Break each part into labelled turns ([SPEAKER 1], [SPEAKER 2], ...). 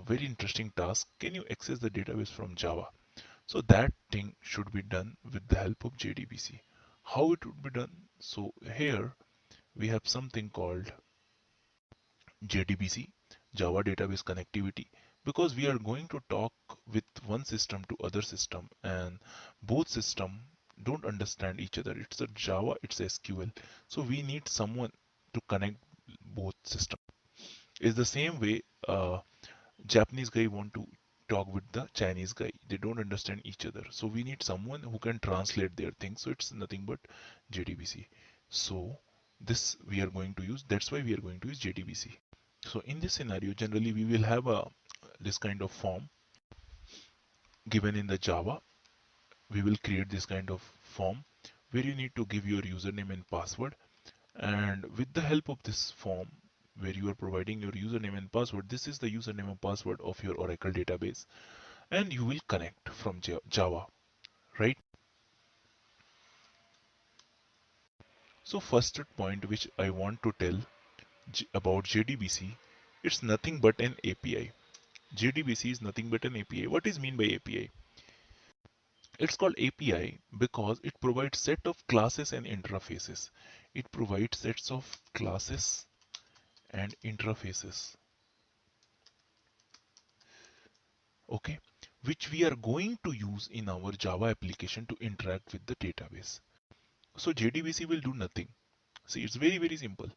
[SPEAKER 1] very interesting task. Can you access the database from Java? So that thing should be done with the help of JDBC. How it would be done? So here we have something called JDBC, Java Database Connectivity, because we are going to talk with one system to other system, and both system don't understand each other. It's a Java, it's SQL. So we need someone to connect both systems. It's the same way Japanese guy want to talk with the Chinese guy. They don't understand each other. So we need someone who can translate their things. So it's nothing but JDBC. So this we are going to use. That's why we are going to use JDBC. So in this scenario, generally we will have a this kind of form given in the Java. We will create this kind of form where you need to give your username and password. And with the help of this form, where you are providing your username and password, this is the username and password of your Oracle database, and you will connect from Java, right? So first point which I want to tell about JDBC, it's nothing but an API. JDBC is nothing but an API. What is mean by API? It's called API because it provides set of classes and interfaces. It provides sets of classes and interfaces, okay, which we are going to use in our Java application to interact with the database. So JDBC will do nothing. See, it's very simple.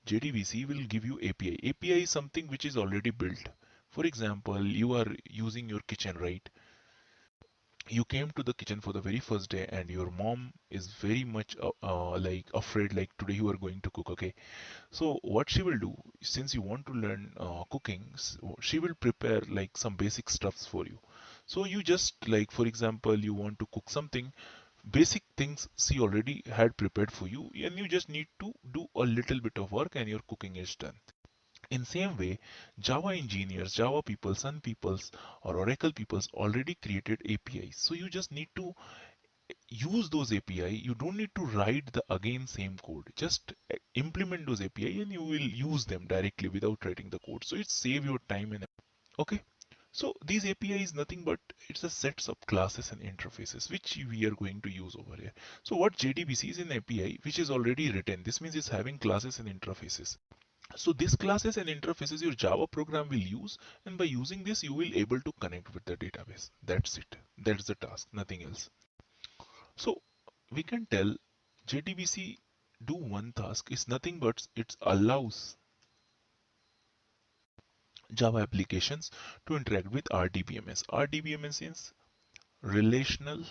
[SPEAKER 1] JDBC will give you API. API is something which is already built. For example, you are using your kitchen, right? You came to the kitchen for the very first day and your mom is very much like afraid, like today you are going to cook, okay? So what she will do, since you want to learn cooking, she will prepare like some basic stuffs for you. So you just, like for example, you want to cook something, basic things she already had prepared for you, and you just need to do a little bit of work and your cooking is done. In same way, Java engineers, Java people, Sun peoples, or Oracle peoples already created APIs. So you just need to use those API. You don't need to write the again same code. Just implement those API and you will use them directly without writing the code. So it save your time and okay. So these API is nothing but it's a sets of classes and interfaces which we are going to use over here. So what JDBC is an API which is already written. This means it's having classes and interfaces. So these classes and interfaces your Java program will use, and by using this you will able to connect with the database. That's it. That's the task, nothing else. So we can tell JDBC do one task is nothing but it allows Java applications to interact with RDBMS. RDBMS is relational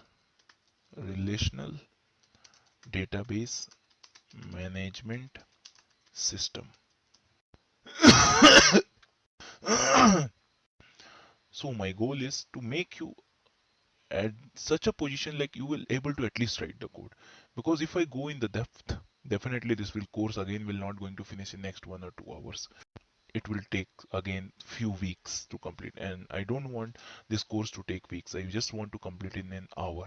[SPEAKER 1] database management system. So my goal is to make you at such a position like you will able to at least write the code, because if I go in the depth, definitely this will course again will not going to finish in next 1 or 2 hours. It will take again few weeks to complete, and I don't want this course to take weeks. I just want to complete in an hour,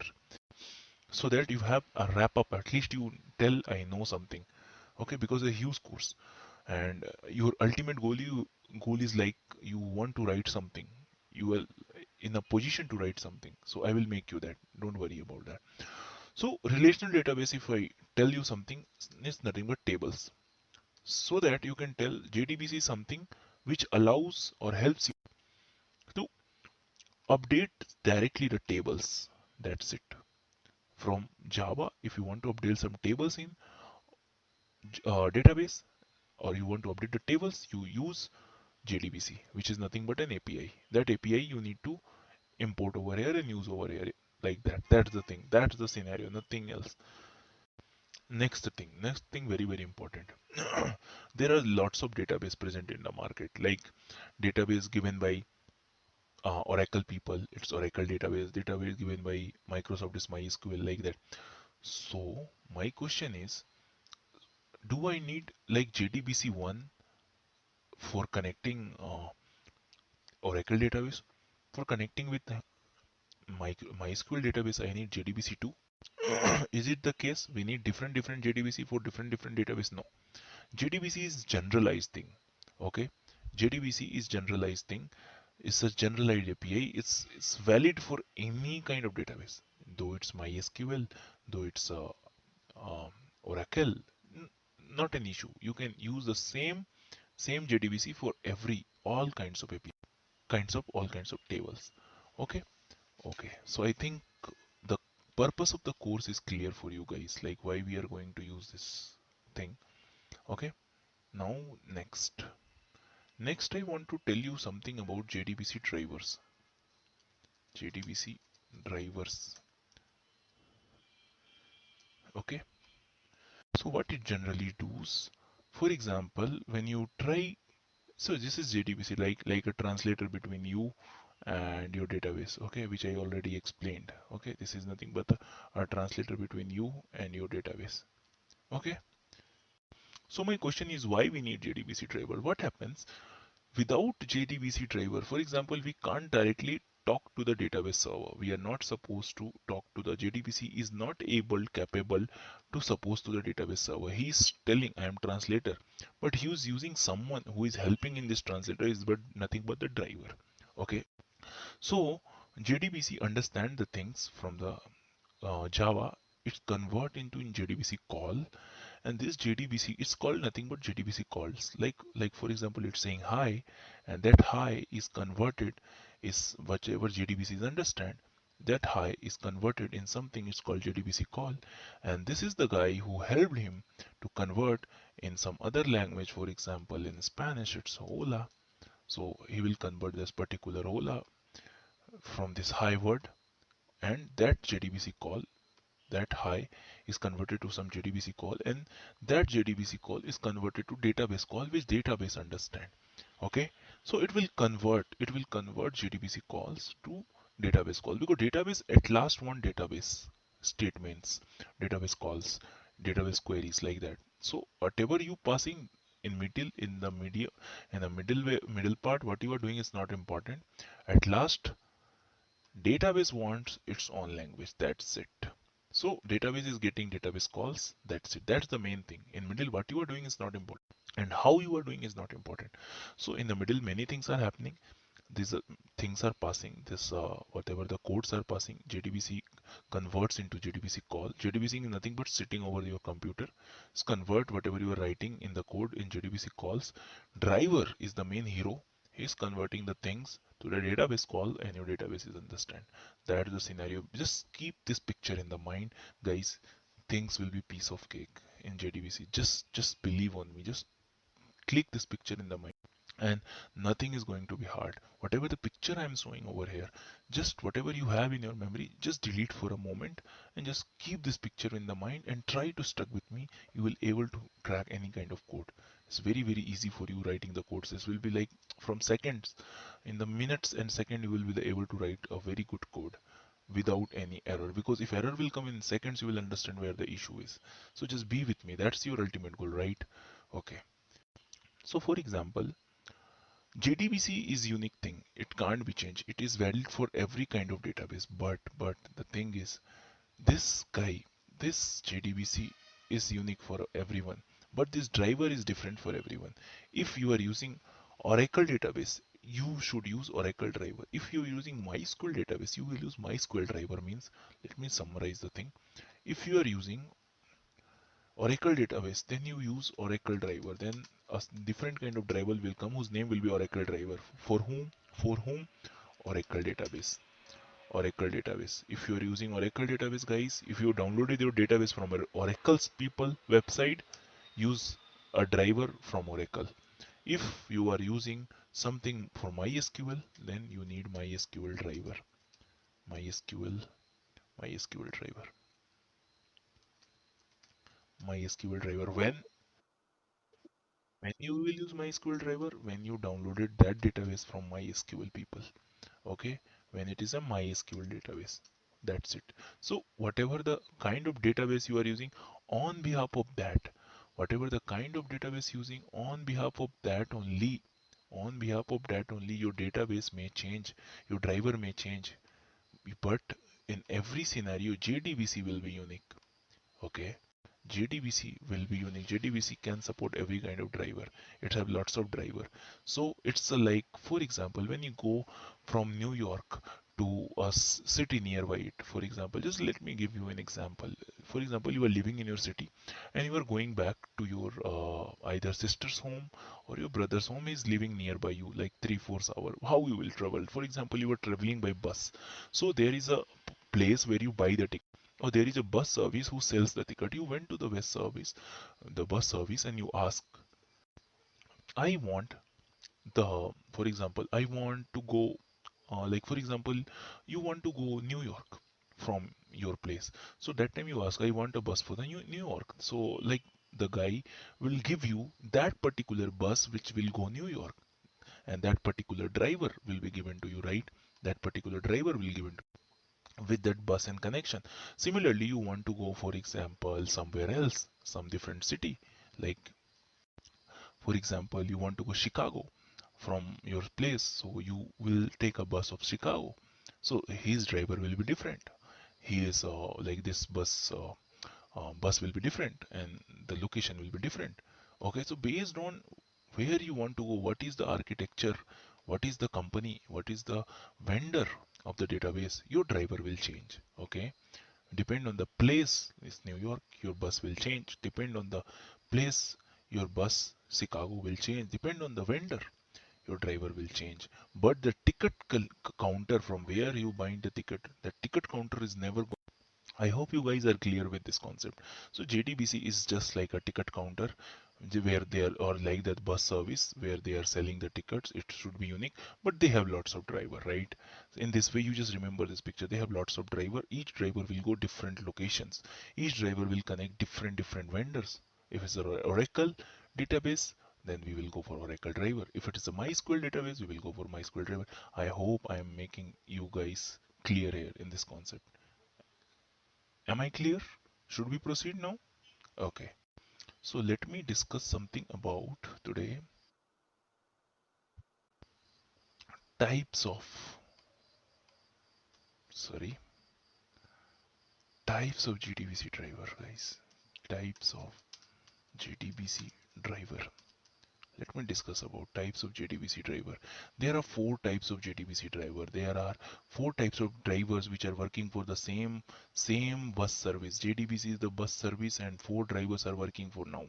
[SPEAKER 1] so that you have a wrap up, at least you tell I know something, okay? Because a huge course, and your ultimate goal is like you want to write something, you will in a position to write something, so I will make you that, don't worry about that. So relational database, if I tell you something, is nothing but tables, so that you can tell JDBC is something which allows or helps you to update directly the tables. That's it. From Java, if you want to update some tables in database, or you want to update the tables, you use JDBC, which is nothing but an API. That API you need to import over here and use over here, like that. That's the thing. That's the scenario. Nothing else. Next thing, very important. There are lots of database present in the market, like database given by Oracle people. It's Oracle database given by Microsoft is MySQL, like that. So my question is, do I need like JDBC 1 for connecting Oracle database? For connecting with MySQL database, I need JDBC 2. Is it the case we need different JDBC for different database? No. JDBC is generalized thing. Okay. JDBC is generalized thing. It's a generalized API. It's valid for any kind of database, though it's MySQL, though it's um, Oracle. Not an issue. You can use the same JDBC for every all kinds of API, all kinds of tables. Okay, okay. So I think the purpose of the course is clear for you guys, like why we are going to use this thing. Okay. Now next I want to tell you something about JDBC drivers. JDBC drivers. Okay. So what it generally does, for example, when you try, so this is JDBC, like a translator between you and your database, okay, which I already explained. Okay, this is nothing but a translator between you and your database. Okay. So my question is why we need JDBC driver? What happens without JDBC driver? For example, we can't directly talk to the database server. We are not supposed to talk to the JDBC is not capable to suppose to the database server. He is telling I am translator, but he is using someone who is helping in this translator is but nothing but the driver. Okay, so JDBC understand the things from the Java. It's convert into in JDBC call, and this JDBC it's called nothing but JDBC calls, like for example it's saying hi, and that hi is converted is whatever JDBCs understand, that hi is converted in something it's called JDBC call, and this is the guy who helped him to convert in some other language. For example, in Spanish it's hola, so he will convert this particular hola from this hi word, and that JDBC call, that hi is converted to some JDBC call, and that JDBC call is converted to database call which database understand. Okay, so it will convert JDBC calls to database call, because database at last want database statements, database calls, database queries, like that. So whatever you passing in the middle part, what you are doing is not important. At last database wants its own language, that's it. So database is getting database calls, that's it. That's the main thing. In middle, what you are doing is not important, and how you are doing is not important. So in the middle many things are happening. These things are passing, this whatever the codes are passing, JDBC converts into JDBC call. JDBC is nothing but sitting over your computer. It's convert whatever you are writing in the code in JDBC calls. Driver is the main hero. He's converting the things to the database call, and your database is understand. That is the scenario. Just keep this picture in the mind, guys. Things will be piece of cake in JDBC. Just believe on me. Just click this picture in the mind, and nothing is going to be hard. Whatever the picture I am showing over here, just whatever you have in your memory, just delete for a moment and just keep this picture in the mind and try to stuck with me. You will able to crack any kind of code. It's very easy for you writing the codes. This will be like from seconds, in the minutes and second you will be able to write a very good code without any error, because if error will come in seconds you will understand where the issue is. So just be with me, that's your ultimate goal, right? Okay, so for example, JDBC is unique thing. It can't be changed. It is valid for every kind of database. But the thing is, this guy, this JDBC is unique for everyone. But this driver is different for everyone. If you are using Oracle database, you should use Oracle driver. If you are using MySQL database, you will use MySQL driver. Means, let me summarize the thing. If you are using Oracle database, then you use Oracle driver. Then a different kind of driver will come whose name will be Oracle driver. For whom? For whom? Oracle database. Oracle database. If you are using Oracle database, guys, if you downloaded your database from Oracle's people website, use a driver from Oracle. If you are using something for MySQL, then you need MySQL driver. MySQL, MySQL driver. MySQL driver. When you will use MySQL driver, when you downloaded that database from MySQL people, okay, when it is a MySQL database, that's it. So whatever the kind of database you are using, on behalf of that, whatever the kind of database using, on behalf of that only, your database may change, your driver may change, but in every scenario JDBC will be unique. Okay, JDBC will be unique. JDBC can support every kind of driver. It have lots of driver. So it's like, for example, when you go from New York to a city nearby it, for example, just let me give you an example. For example, you are living in your city and you are going back to your either sister's home or your brother's home is living nearby you, like 3-4 hours. How you will travel? For example, you are traveling by bus. So there is a place where you buy the ticket, or there is a bus service who sells the ticket. You went to the bus service, and you ask, I want for example, I want to go, like for example, you want to go New York from your place. So that time you ask, I want a bus for the New York. So like the guy will give you that particular bus which will go New York, and that particular driver will be given to you, right? That particular driver will given to with that bus and connection. Similarly, you want to go, for example, somewhere else, some different city, like for example, you want to go Chicago from your place, so you will take a bus of Chicago. So his driver will be different. He is like this bus will be different, and the location will be different. Okay, so based on where you want to go, what is the architecture, what is the company, what is the vendor of the database, your driver will change. Okay, depend on the place is New York, your bus will change. Depend on the place, your bus Chicago will change. Depend on the vendor, your driver will change. But the ticket counter from where you bind the ticket, the ticket counter is never going. I hope you guys are clear with this concept. So JDBC is just like a ticket counter where they are, or like that bus service where they are selling the tickets. It should be unique, but they have lots of driver, right? In this way, you just remember this picture. They have lots of driver. Each driver will go different locations. Each driver will connect different vendors. If it's an Oracle database, then we will go for Oracle driver. If it is a MySQL database, we will go for MySQL driver. I hope I am making you guys clear here in this concept. Am I clear? Should we proceed now? Okay. So let me discuss something about today types of, sorry, types of JDBC driver, guys. Types of JDBC driver. Let me discuss about types of JDBC driver. There are four types of JDBC driver. There are four types of drivers which are working for the same bus service. JDBC is the bus service, and four drivers are working for now.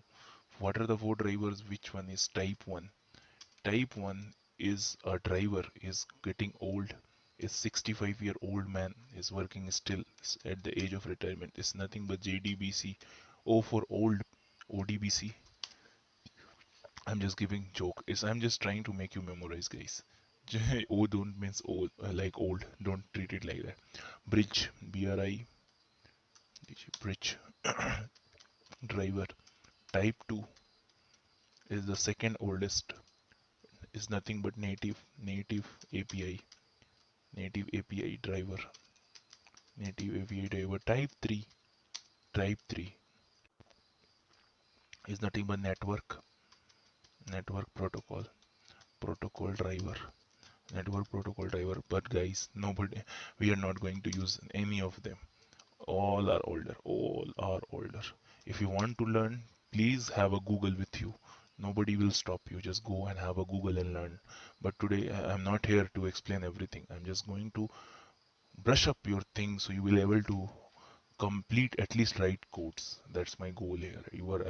[SPEAKER 1] What are the four drivers? Which one is type 1? Type 1 is a driver is getting old, is 65-year-old man, is working still at the age of retirement. It's nothing but JDBC. O for old, ODBC. I'm just giving joke. I'm just trying to make you memorize, guys. O don't means old, like old. Don't treat it like that. Bridge, BRI, bridge driver. Type 2 is the second oldest. Is nothing but native API. Native API driver. Native API driver. Type 3 is nothing but network protocol driver. Network protocol driver. But guys, nobody, we are not going to use any of them. All are older. If you want to learn, please have a Google with you. Nobody will stop you. Just go and have a Google and learn. But today I'm not here to explain everything. I'm just going to brush up your things so you will able to complete at least write codes. That's my goal here. You are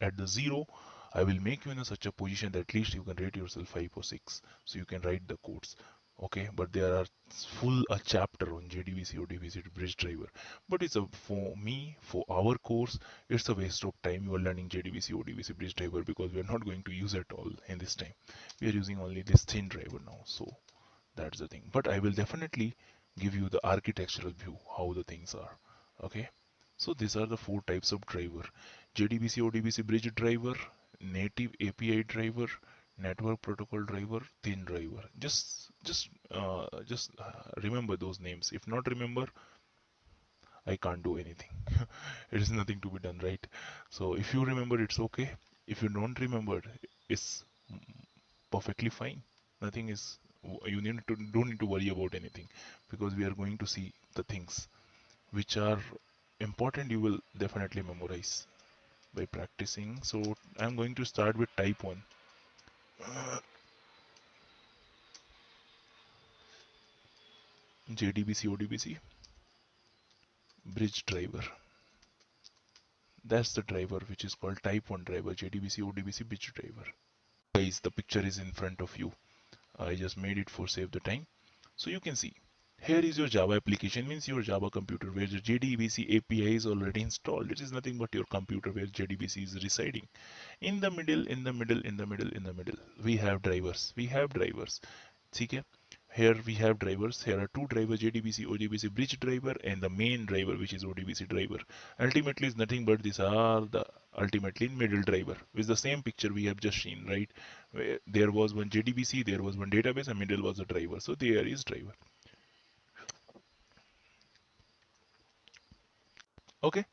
[SPEAKER 1] at the zero. I will make you in such a position that at least you can rate yourself 5 or 6, so you can write the codes. Okay, but there are full a chapter on JDBC or DBC bridge driver. But it's a for me, for our course, it's a waste of time. You are learning JDBC or DBC bridge driver because we are not going to use it all in this time. We are using only this thin driver now. So that's the thing. But I will definitely give you the architectural view how the things are. Okay, so these are the four types of driver: JDBC ODBC bridge driver, native API driver, network protocol driver, thin driver. Just remember those names. If not remember, I can't do anything. It is nothing to be done, right? So if you remember, it's okay. If you don't remember, it's perfectly fine. Nothing is, you don't need to worry about anything, because we are going to see the things which are important you will definitely memorize by practicing. So I'm going to start with type 1. JDBC ODBC bridge driver. That's the driver which is called type 1 driver, JDBC ODBC bridge driver. Guys, the picture is in front of you. I just made it for save the time. So you can see here is your Java application, means your Java computer where the JDBC API is already installed. It is nothing but your computer where JDBC is residing. In the middle, we have drivers. Okay? Here we have drivers. Here are two drivers, JDBC, ODBC bridge driver and the main driver which is ODBC driver. Ultimately is nothing but these are the ultimately middle driver with the same picture we have just seen, right? Where there was one JDBC, there was one database, and middle was a driver. So there is driver. Okay.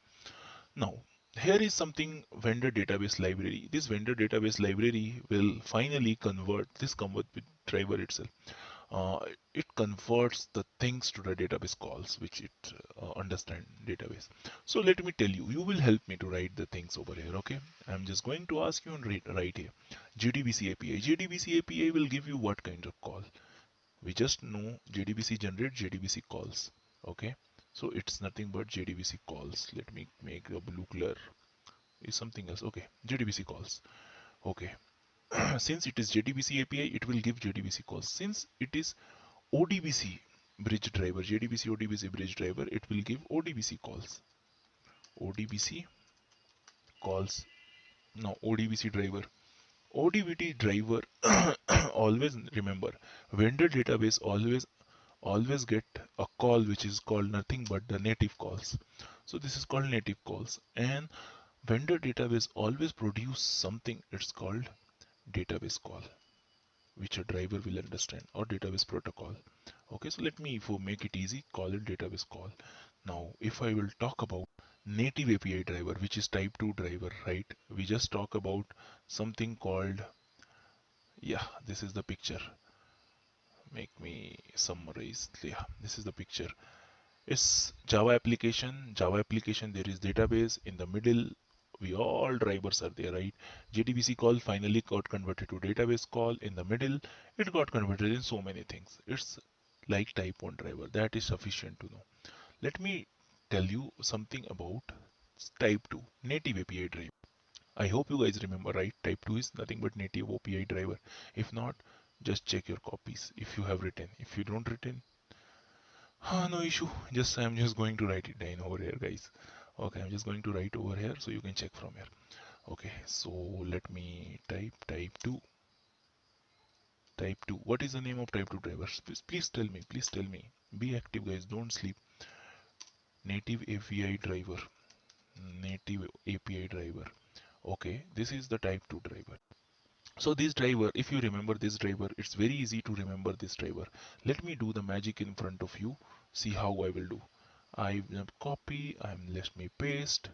[SPEAKER 1] Now, here is something vendor database library. This vendor database library will finally convert with driver itself. Uh, it converts the things to the database calls which it understand database. So let me tell you, you will help me to write the things over here. Okay, I'm just going to ask you and write here JDBC API. JDBC API will give you what kind of call? We just know JDBC generate JDBC calls. Okay, so it's nothing but JDBC calls. Let me make a blue color is something else. Okay, JDBC calls. Okay, since it is JDBC API, it will give JDBC calls. Since it is ODBC bridge driver, JDBC ODBC bridge driver, it will give ODBC calls. ODBC calls. Now ODBC driver. ODBC driver always remember vendor database always get a call which is called nothing but the native calls. So this is called native calls, and vendor database always produce something, it's called database call, which a driver will understand, or database protocol. Okay, so let me, for make it easy, call it database call. Now if I will talk about native API driver, which is type 2 driver, right? We just talk about something called, yeah, this is the picture. Make me summarize. Yeah, this is the picture. It's Java application. Java application, there is database in the middle. We all drivers are there, right? JDBC call finally got converted to database call. In the middle, it got converted in so many things. It's like type 1 driver. That is sufficient to know. Let me tell you something about type 2 native API driver. I hope you guys remember, right? Type 2 is nothing but native API driver. If not, just check your copies if you have written. If you don't written, no issue. I'm just going to write it down over here, guys. Okay, I'm just going to write over here so you can check from here. Okay, so let me type 2. Type 2. What is the name of type 2 drivers? Please tell me. Please tell me. Be active, guys. Don't sleep. Native API driver. Native API driver. Okay, this is the type 2 driver. So this driver, if you remember this driver, it's very easy to remember this driver. Let me do the magic in front of you. See how I will do. I will copy, let me paste.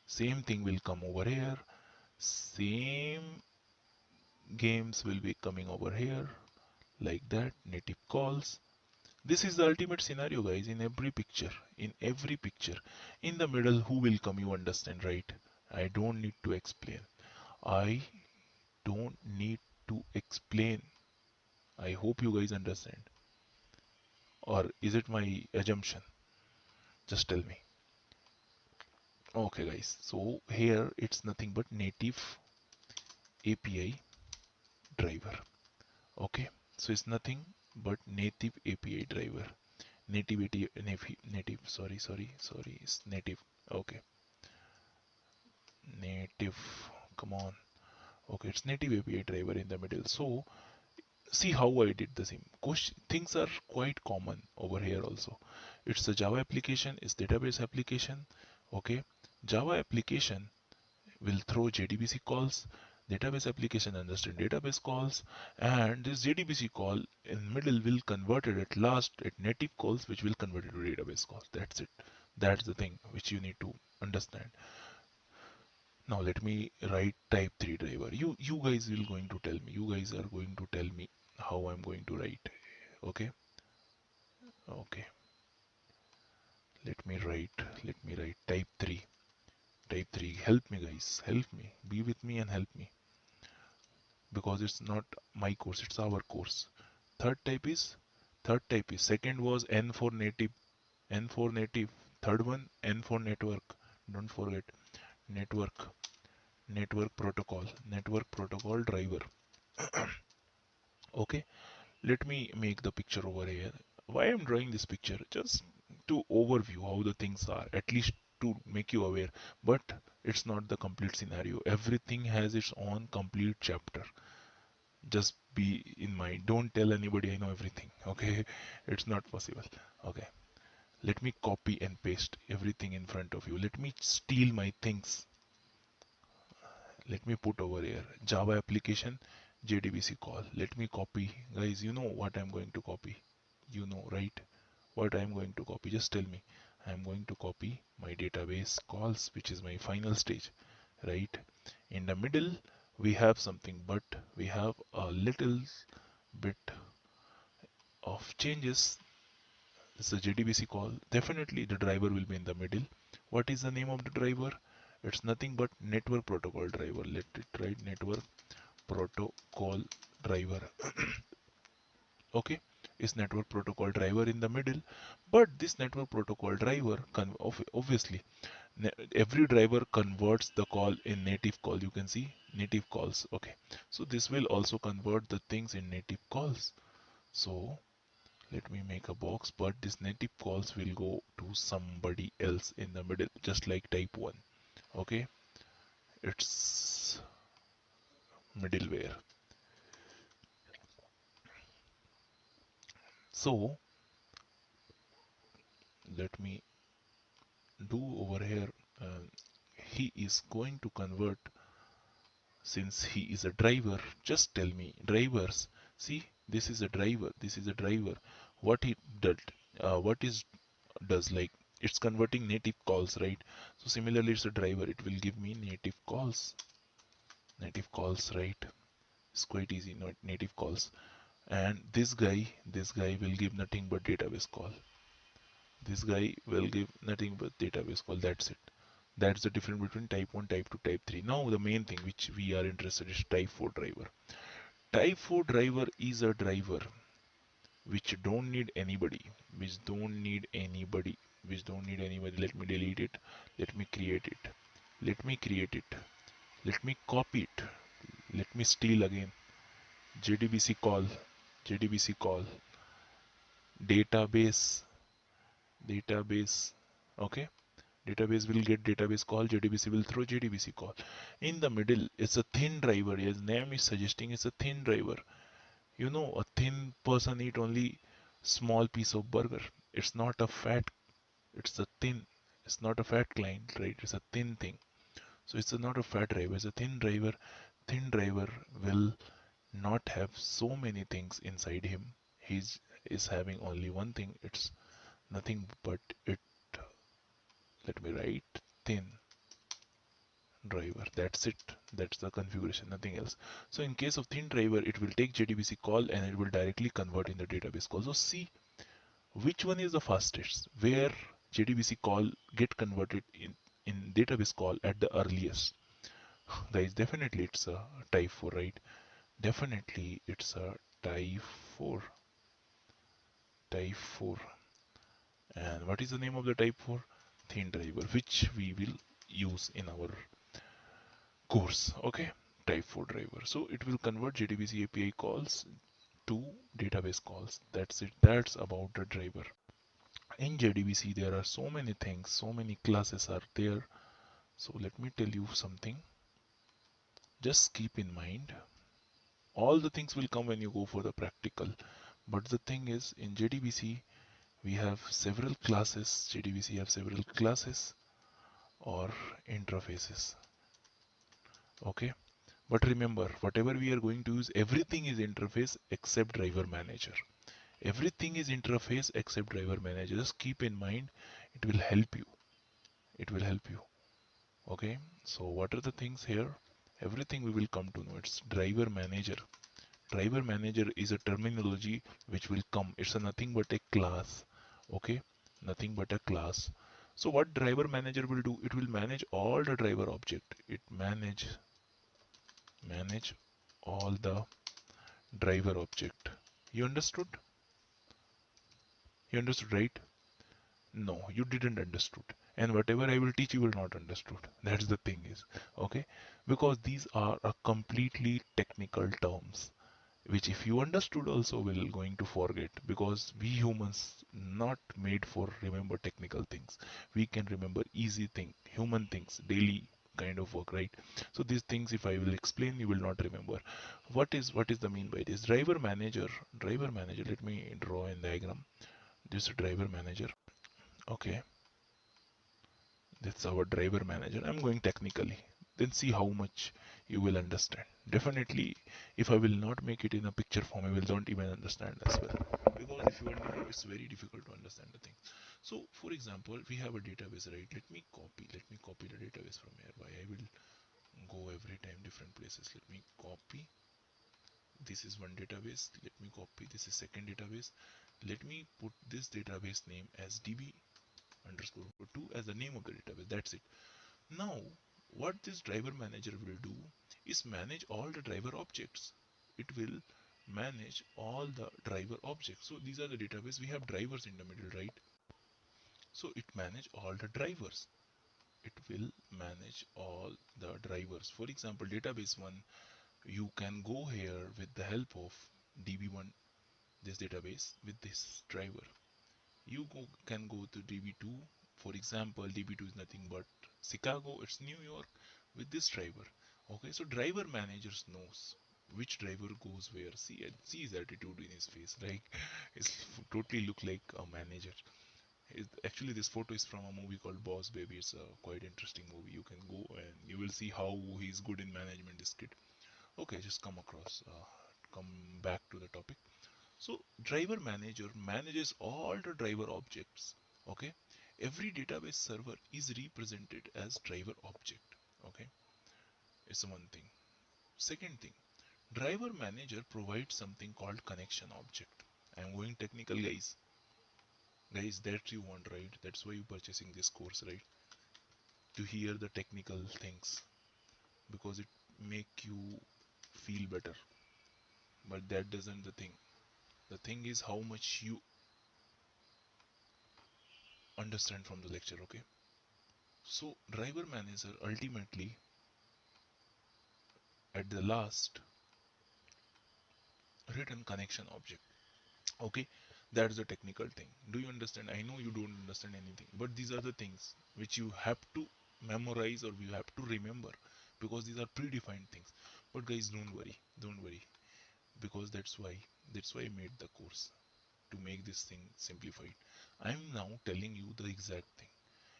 [SPEAKER 1] Same thing will come over here. Same games will be coming over here. Like that, native calls. This is the ultimate scenario, guys, in every picture. In every picture. In the middle, who will come, you understand, right? I don't need to explain. I don't need to explain. I hope you guys understand. Or is it my assumption? Just tell me. Okay, guys. So here it's nothing but native API driver. Okay. So it's nothing but native API driver. Native. Sorry. It's native. Okay. Native. Come on. Okay. It's native API driver in the middle. So see how I did the same. Things are quite common over here also. It's a Java application, it's database application. Okay, Java application will throw JDBC calls, database application understand database calls, and this JDBC call in middle will convert it at last at native calls, which will convert it to database calls. That's it. That's the thing which you need to understand. Now let me write type 3 driver. You guys will going to tell me. You guys are going to tell me how I'm going to write. Okay. Okay. let me write type 3. Help me guys, help me, be with me and help me, because it's not my course, it's our course. Third type is second was N for native, N for native. Third one N for network. Don't forget network, network protocol driver. Okay, let me make the picture over here. Why I'm drawing this picture? Just to overview how the things are, at least to make you aware. But it's not the complete scenario. Everything has its own complete chapter. Just be in mind. Don't tell anybody I know everything. Okay, it's not possible. Okay, let me copy and paste everything in front of you. Let me steal my things. Let me put over here Java application JDBC call. Let me copy. Guys, you know what I'm going to copy. You know, right? What I'm going to copy. Just tell me. I'm going to copy my database calls, which is my final stage, right? In the middle, we have something, but we have a little bit of changes. It's a JDBC call. Definitely the driver will be in the middle. What is the name of the driver? It's nothing but network protocol driver. Let it write network protocol driver. Okay, is network protocol driver in the middle, but this network protocol driver obviously every driver converts the call in native call. You can see native calls. Okay, so this will also convert the things in native calls. So let me make a box, but this native calls will go to somebody else in the middle, just like type 1. Okay, it's middleware. So let me do over here. He is going to convert, since he is a driver. Just tell me drivers. See, this is a driver, this is a driver. What he did, what is does, like, it's converting native calls, right? So similarly it's a driver, it will give me native calls, right? It's quite easy. Not native calls. And this guy will give nothing but database call. This guy will give nothing but database call. That's it. That's the difference between type 1, type 2, type 3. Now the main thing which we are interested is type 4 driver. Type 4 driver is a driver which don't need anybody, which don't need anybody, which don't need anybody. Let me delete it. Let me create it. Let me create it. Let me copy it. Let me steal again. JDBC call. JDBC call. Database. Database. Okay. Database will get database call, JDBC will throw JDBC call. In the middle, it's a thin driver. His name is suggesting it's a thin driver. You know, a thin person eat only small piece of burger. It's not a fat, it's a thin, it's not a fat client, right? It's a thin thing. So it's not a fat driver, it's a thin driver. Thin driver will not have so many things inside him. He's is having only one thing. It's nothing but it. Let me write thin driver. That's it. That's the configuration, nothing else. So in case of thin driver, it will take JDBC call and it will directly convert in the database call. So see which one is the fastest, where JDBC call get converted in database call at the earliest. Guys, definitely it's a type 4, right? Definitely it's a type 4. Type 4. And what is the name of the type 4? Thin driver, which we will use in our course. Okay, type 4 driver. So it will convert JDBC API calls to database calls. That's it. That's about the driver. In JDBC there are so many things, so many classes are there. So let me tell you something. Just keep in mind, all the things will come when you go for the practical. But the thing is, in JDBC we have several classes. JDBC have several classes or interfaces. Okay, but remember, whatever we are going to use, everything is interface except driver manager. Everything is interface except driver manager. Just keep in mind, it will help you. It will help you. Okay, so what are the things here? Everything we will come to know. It's driver manager. Driver manager is a terminology which will come. It's a nothing but a class. Okay, nothing but a class. So what driver manager will do, it will manage all the driver object. It manage all the driver object. You understood? You understood, right? No, you didn't understood. And whatever I will teach, you will not understood. That's the thing is, okay? Because these are a completely technical terms, which if you understood also will going to forget, because we humans not made for remember technical things. We can remember easy thing, human things, daily kind of work, right? So these things if I will explain, you will not remember. What is the mean by this driver manager? Let me draw a diagram. This driver manager. Okay, that's our driver manager. I'm going technically. Then see how much you will understand. Definitely, if I will not make it in a picture form, I will don't even understand as well. Because if you are, it's very difficult to understand the thing. So, for example, we have a database, right? Let me copy the database from here. Why I will go every time different places. Let me copy. This is one database. Let me copy. This is second database. Let me put this database name as db underscore 2 as the name of the database. That's it. Now, what this driver manager will do is manage all the driver objects. It will manage all the driver objects. So these are the database. We have drivers in the middle, right? So it manage all the drivers. It will manage all the drivers. For example, database 1, you can go here with the help of db1, this database with this driver. Can go to db2. For example, db2 is nothing but Chicago, it's New York, with this driver. Okay, so driver managers knows which driver goes where. See his attitude in his face, right? It's totally look like a manager. Actually, this photo is from a movie called Boss Baby. It's a quite interesting movie. You can go and you will see how he's good in management, this kid. Okay, just come back to the topic. So driver manager manages all the driver objects. Okay, every database server is represented as driver object. Okay, it's one thing. Second thing, driver manager provides something called connection object. I'm going technical, guys. Guys, that you want, right? That's why you purchasing this course, right? To hear the technical things, because it make you feel better. But that doesn't the thing. The thing is how much you understand from the lecture. Okay, so driver manager ultimately at the last written connection object. Okay, that's the technical thing. Do you understand? I know you don't understand anything, but these are the things which you have to memorize or you have to remember, because these are predefined things. But guys, don't worry, because that's why I made the course, to make this thing simplified. I'm now telling you the exact thing.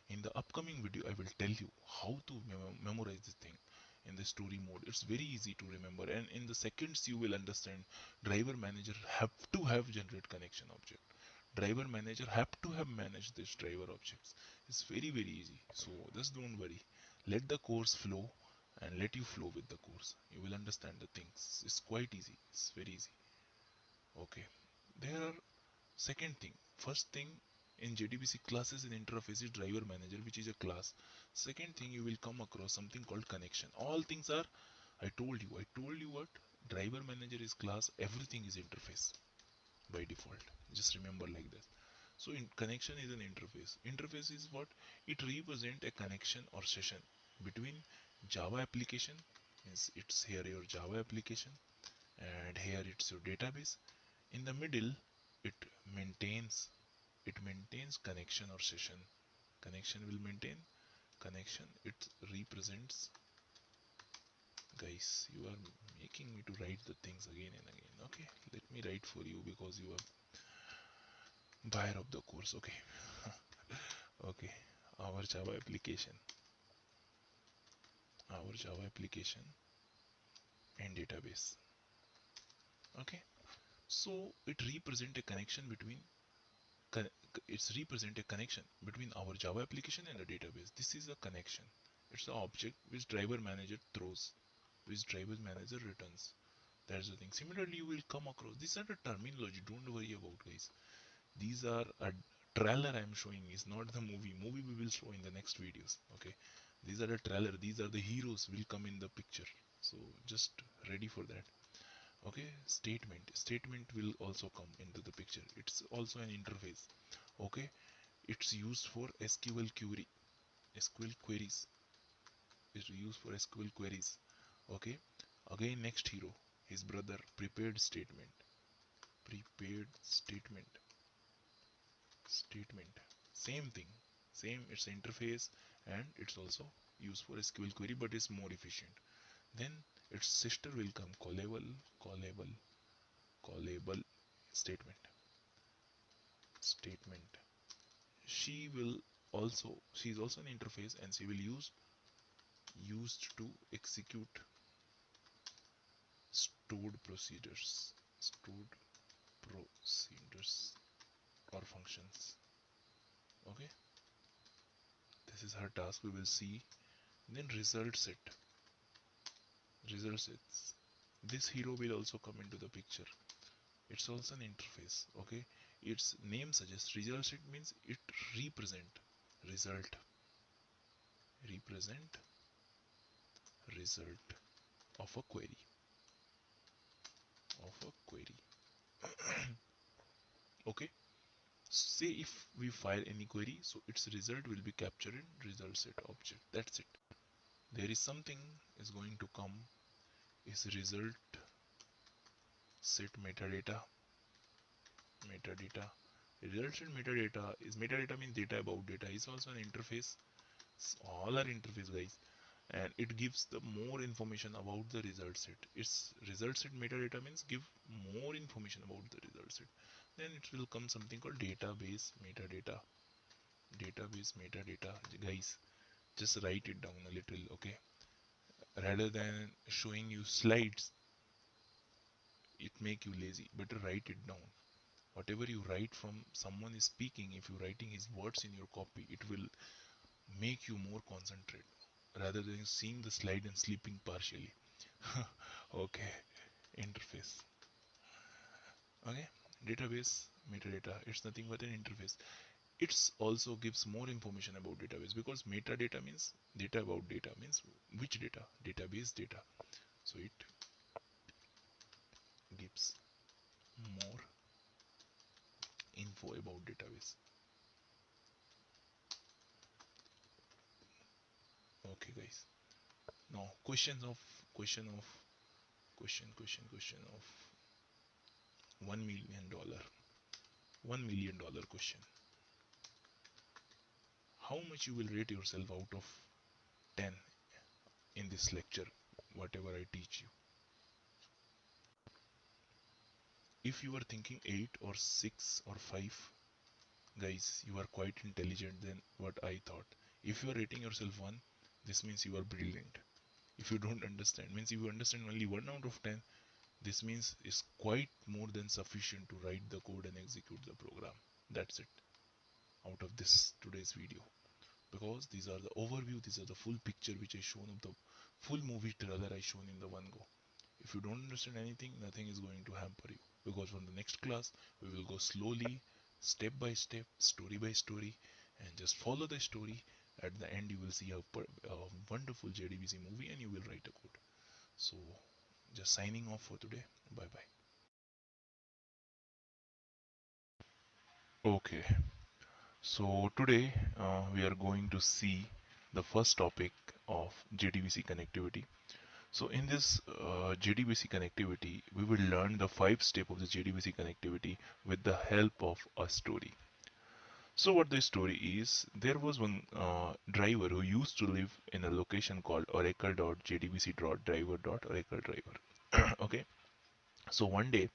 [SPEAKER 1] In the upcoming video, I will tell you how to memorize this thing in the story mode. It's very easy to remember, and in the seconds you will understand. Driver manager have to have generate connection object. Driver manager have to have managed this driver objects. It's very easy. So just don't worry. Let the course flow and let you flow with the course. You will understand the things. It's quite easy. It's very easy. Okay. There are second thing. First thing, in JDBC classes and interface is driver manager, which is a class. Second thing, you will come across something called connection. All things are, I told you what? Driver manager is class, everything is interface by default. Just remember like that. So in connection is an interface. Interface is what? It represent a connection or session between Java application, means it's here your Java application, and here it's your database. In the middle, it maintains it maintains connection or session. Connection will maintain connection. It represents, guys, you are making me to write the things again and again. Okay, let me write for you because you are buyer of the course. Okay. Okay, our Java application our Java application and database. Okay, so it represent a connection between it's represent a connection between our Java application and the database. This is a connection. It's the object which driver manager throws, which driver manager returns. That's the thing. Similarly, you will come across these are the terminology. Don't worry about, guys. These are trailer I am showing is not the movie we will show in the next videos. Okay, these are the trailer, these are the heroes will come in the picture, so just ready for that. Okay, statement will also come into the picture. It's also an interface. Okay, it's used for SQL queries. It's used for SQL queries. Okay, again next hero, his brother, prepared statement, same thing, same, it's interface, and it's also used for SQL query, but it's more efficient. Then its sister will come, callable statement. She is also an interface, and she will used to execute stored procedures or functions. Okay, this is her task, we will see. Then result sets. This hero will also come into the picture. It's also an interface. Okay, its name suggests result set means it represent result represent result of a query Okay, say if we file any query, so its result will be captured in result set object. That's it. There is something is going to come, is result set metadata. Result set metadata is, metadata means data about data, is also an interface. All are interface, guys, and it gives the more information about the result set. Its result set metadata means give more information about the result set. Then it will come something called database metadata. Guys, just write it down a little. Okay, rather than showing you slides, it make you lazy. Better write it down. Whatever you write from someone is speaking, if you're writing his words in your copy, it will make you more concentrate rather than seeing the slide and sleeping partially. Okay, interface. Okay, database metadata, it's nothing but an interface. It also gives more information about database, because metadata means data about data, means which data, database data. So it gives more info about database. Okay, guys, now question of $1 million question. How much you will rate yourself out of 10 in this lecture, whatever I teach you? If you are thinking 8 or 6 or 5, guys, you are quite intelligent than what I thought. If you are rating yourself 1, this means you are brilliant. If you don't understand, means if you understand only 1 out of 10, this means it's quite more than sufficient to write the code and execute the program. That's it out of this today's video, because these are the overview, these are the full picture which I shown of the full movie trailer I shown in the one go. If you don't understand anything, nothing is going to hamper you, because from the next class we will go slowly, step by step, story by story, and just follow the story. At the end you will see a wonderful JDBC movie and you will write a code. So just signing off for today. Bye bye. Okay, so today we are going to see the first topic of JDBC connectivity. So in this JDBC connectivity, we will learn the 5 steps of the JDBC connectivity with the help of a story. So what the story is, there was one driver who used to live in a location called oracle.jdbc.driver.oracle driver. Okay, so one day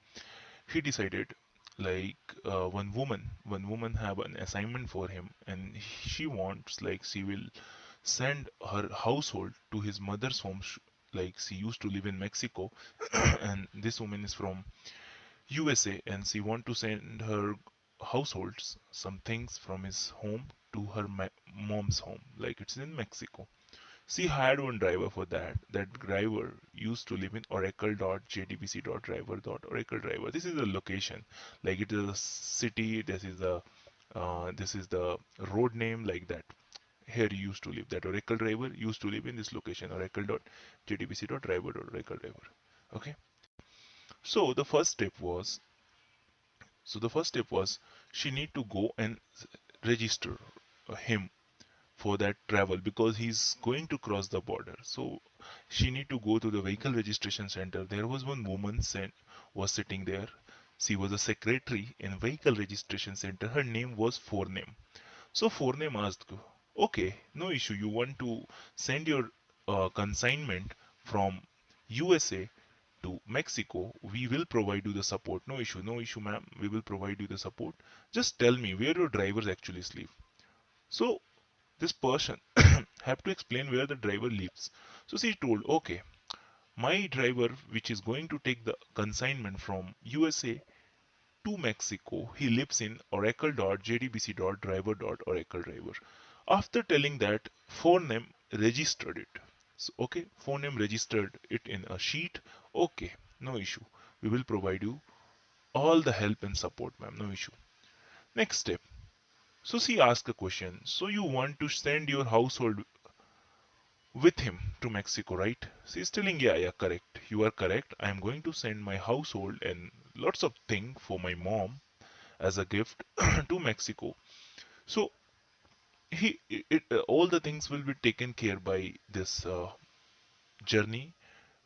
[SPEAKER 1] he decided, like, one woman have an assignment for him, and she wants, like, she will send her household to his mother's home. Like, she used to live in Mexico and this woman is from USA, and she want to send her households some things from his home to her mom's home, like it's in Mexico. She hired one driver for that. That driver used to live in oracle.jdbc.driver.oracle driver. This is the location, like it is a city, this is a This is the road name, like that. Here you used to live. That Oracle driver used to live in this location. Oracle.jdbc.driver.oracle driver. Okay. So the first step was she need to go and register him for that travel because he's going to cross the border. So she need to go to the vehicle registration center. There was one woman was sitting there. She was a secretary in vehicle registration center. Her name was Forname. So Forname asked, okay, no issue. You want to send your consignment from USA to Mexico, we will provide you the support. No issue, no issue, ma'am. We will provide you the support. Just tell me where your drivers actually live. So this person have to explain where the driver lives. So she told, okay, my driver, which is going to take the consignment from USA to Mexico, he lives in oracle.jdbc.driver.oracle driver. After telling that, Forname registered it. So, okay, Forname registered it in a sheet. Okay, no issue. We will provide you all the help and support, ma'am. No issue. Next step. So she asked a question. So you want to send your household with him to Mexico, right? She's telling, yeah, yeah, correct. You are correct. I am going to send my household and lots of things for my mom as a gift to Mexico. So all the things will be taken care by this journey,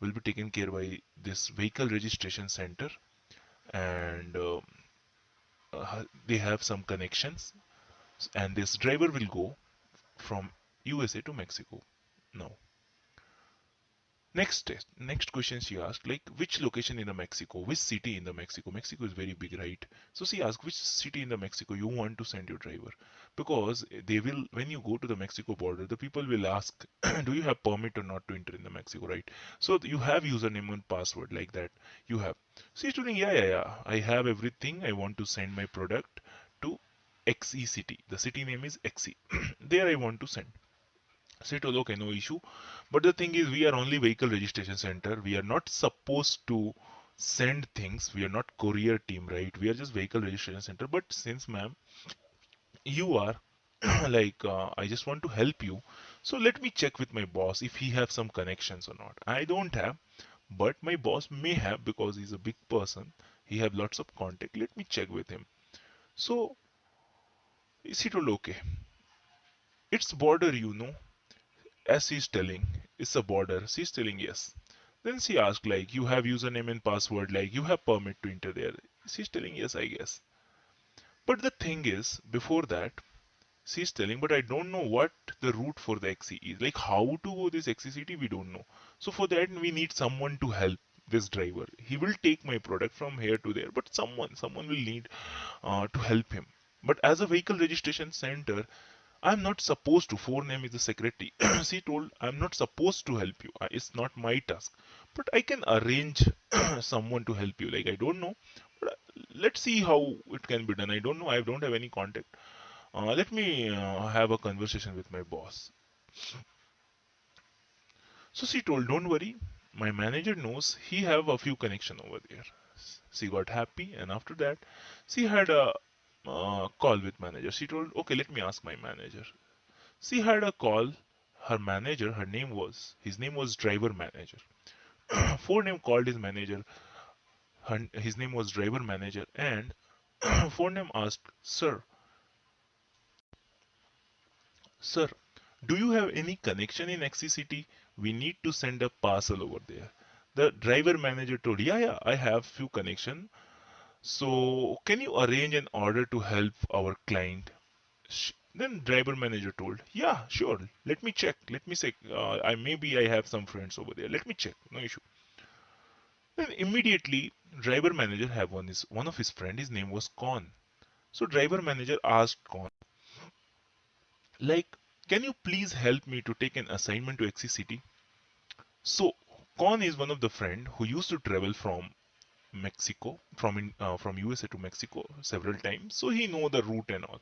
[SPEAKER 1] will be taken care by this vehicle registration center, and they have some connections, and this driver will go from USA to Mexico. Now, next question she asked, like which location in the Mexico, which city in the Mexico? Mexico is very big, right? So she asked which city in the Mexico you want to send your driver, because they will, when you go to the Mexico border, the people will ask, do you have permit or not to enter in the Mexico, right? So you have username and password like that. You have. She's doing, yeah, yeah, yeah. I have everything. I want to send my product to XE city. The city name is XE. There I want to send. So it was okay, no issue. But the thing is, we are only vehicle registration center. We are not supposed to send things. We are not courier team, right? We are just vehicle registration center. But since, ma'am, you are like, I just want to help you. So let me check with my boss if he have some connections or not. I don't have, but my boss may have because he's a big person. He have lots of contact. Let me check with him. So is he told okay? It's border, as she's telling, it's a border. She's telling yes. Then she asked, like, you have username and password, like, you have permit to enter there. She's telling yes, I guess. But the thing is, before that, she's telling, but I don't know what the route for the XE is. Like, how to go this XE city, we don't know. So for that, we need someone to help this driver. He will take my product from here to there, but someone will need to help him. But as a vehicle registration center, I'm not supposed to. Forname is the secretary. She told, I'm not supposed to help you. It's not my task. But I can arrange someone to help you. Like, I don't know. But let's see how it can be done. I don't know. I don't have any contact. Let me have a conversation with my boss. So she told, don't worry. My manager knows he have a few connection over there. She got happy, and after that, she had a call with manager. She told, okay, let me ask my manager. She had a call. Her manager, his name was driver manager. Forname called his manager. His name was driver manager, and Forname asked, sir, do you have any connection in XC City? We need to send a parcel over there. The driver manager told, yeah, yeah, I have few connection. So can you arrange an order to help our client? Then driver manager told, yeah, sure. Let me check. Let me check. I have some friends over there. Let me check. No issue. Then immediately driver manager have one of his friend. His name was Con. So driver manager asked Con, like, can you please help me to take an assignment to XC City? So Con is one of the friend who used to travel from Mexico, from USA to Mexico several times. So he know the route and all.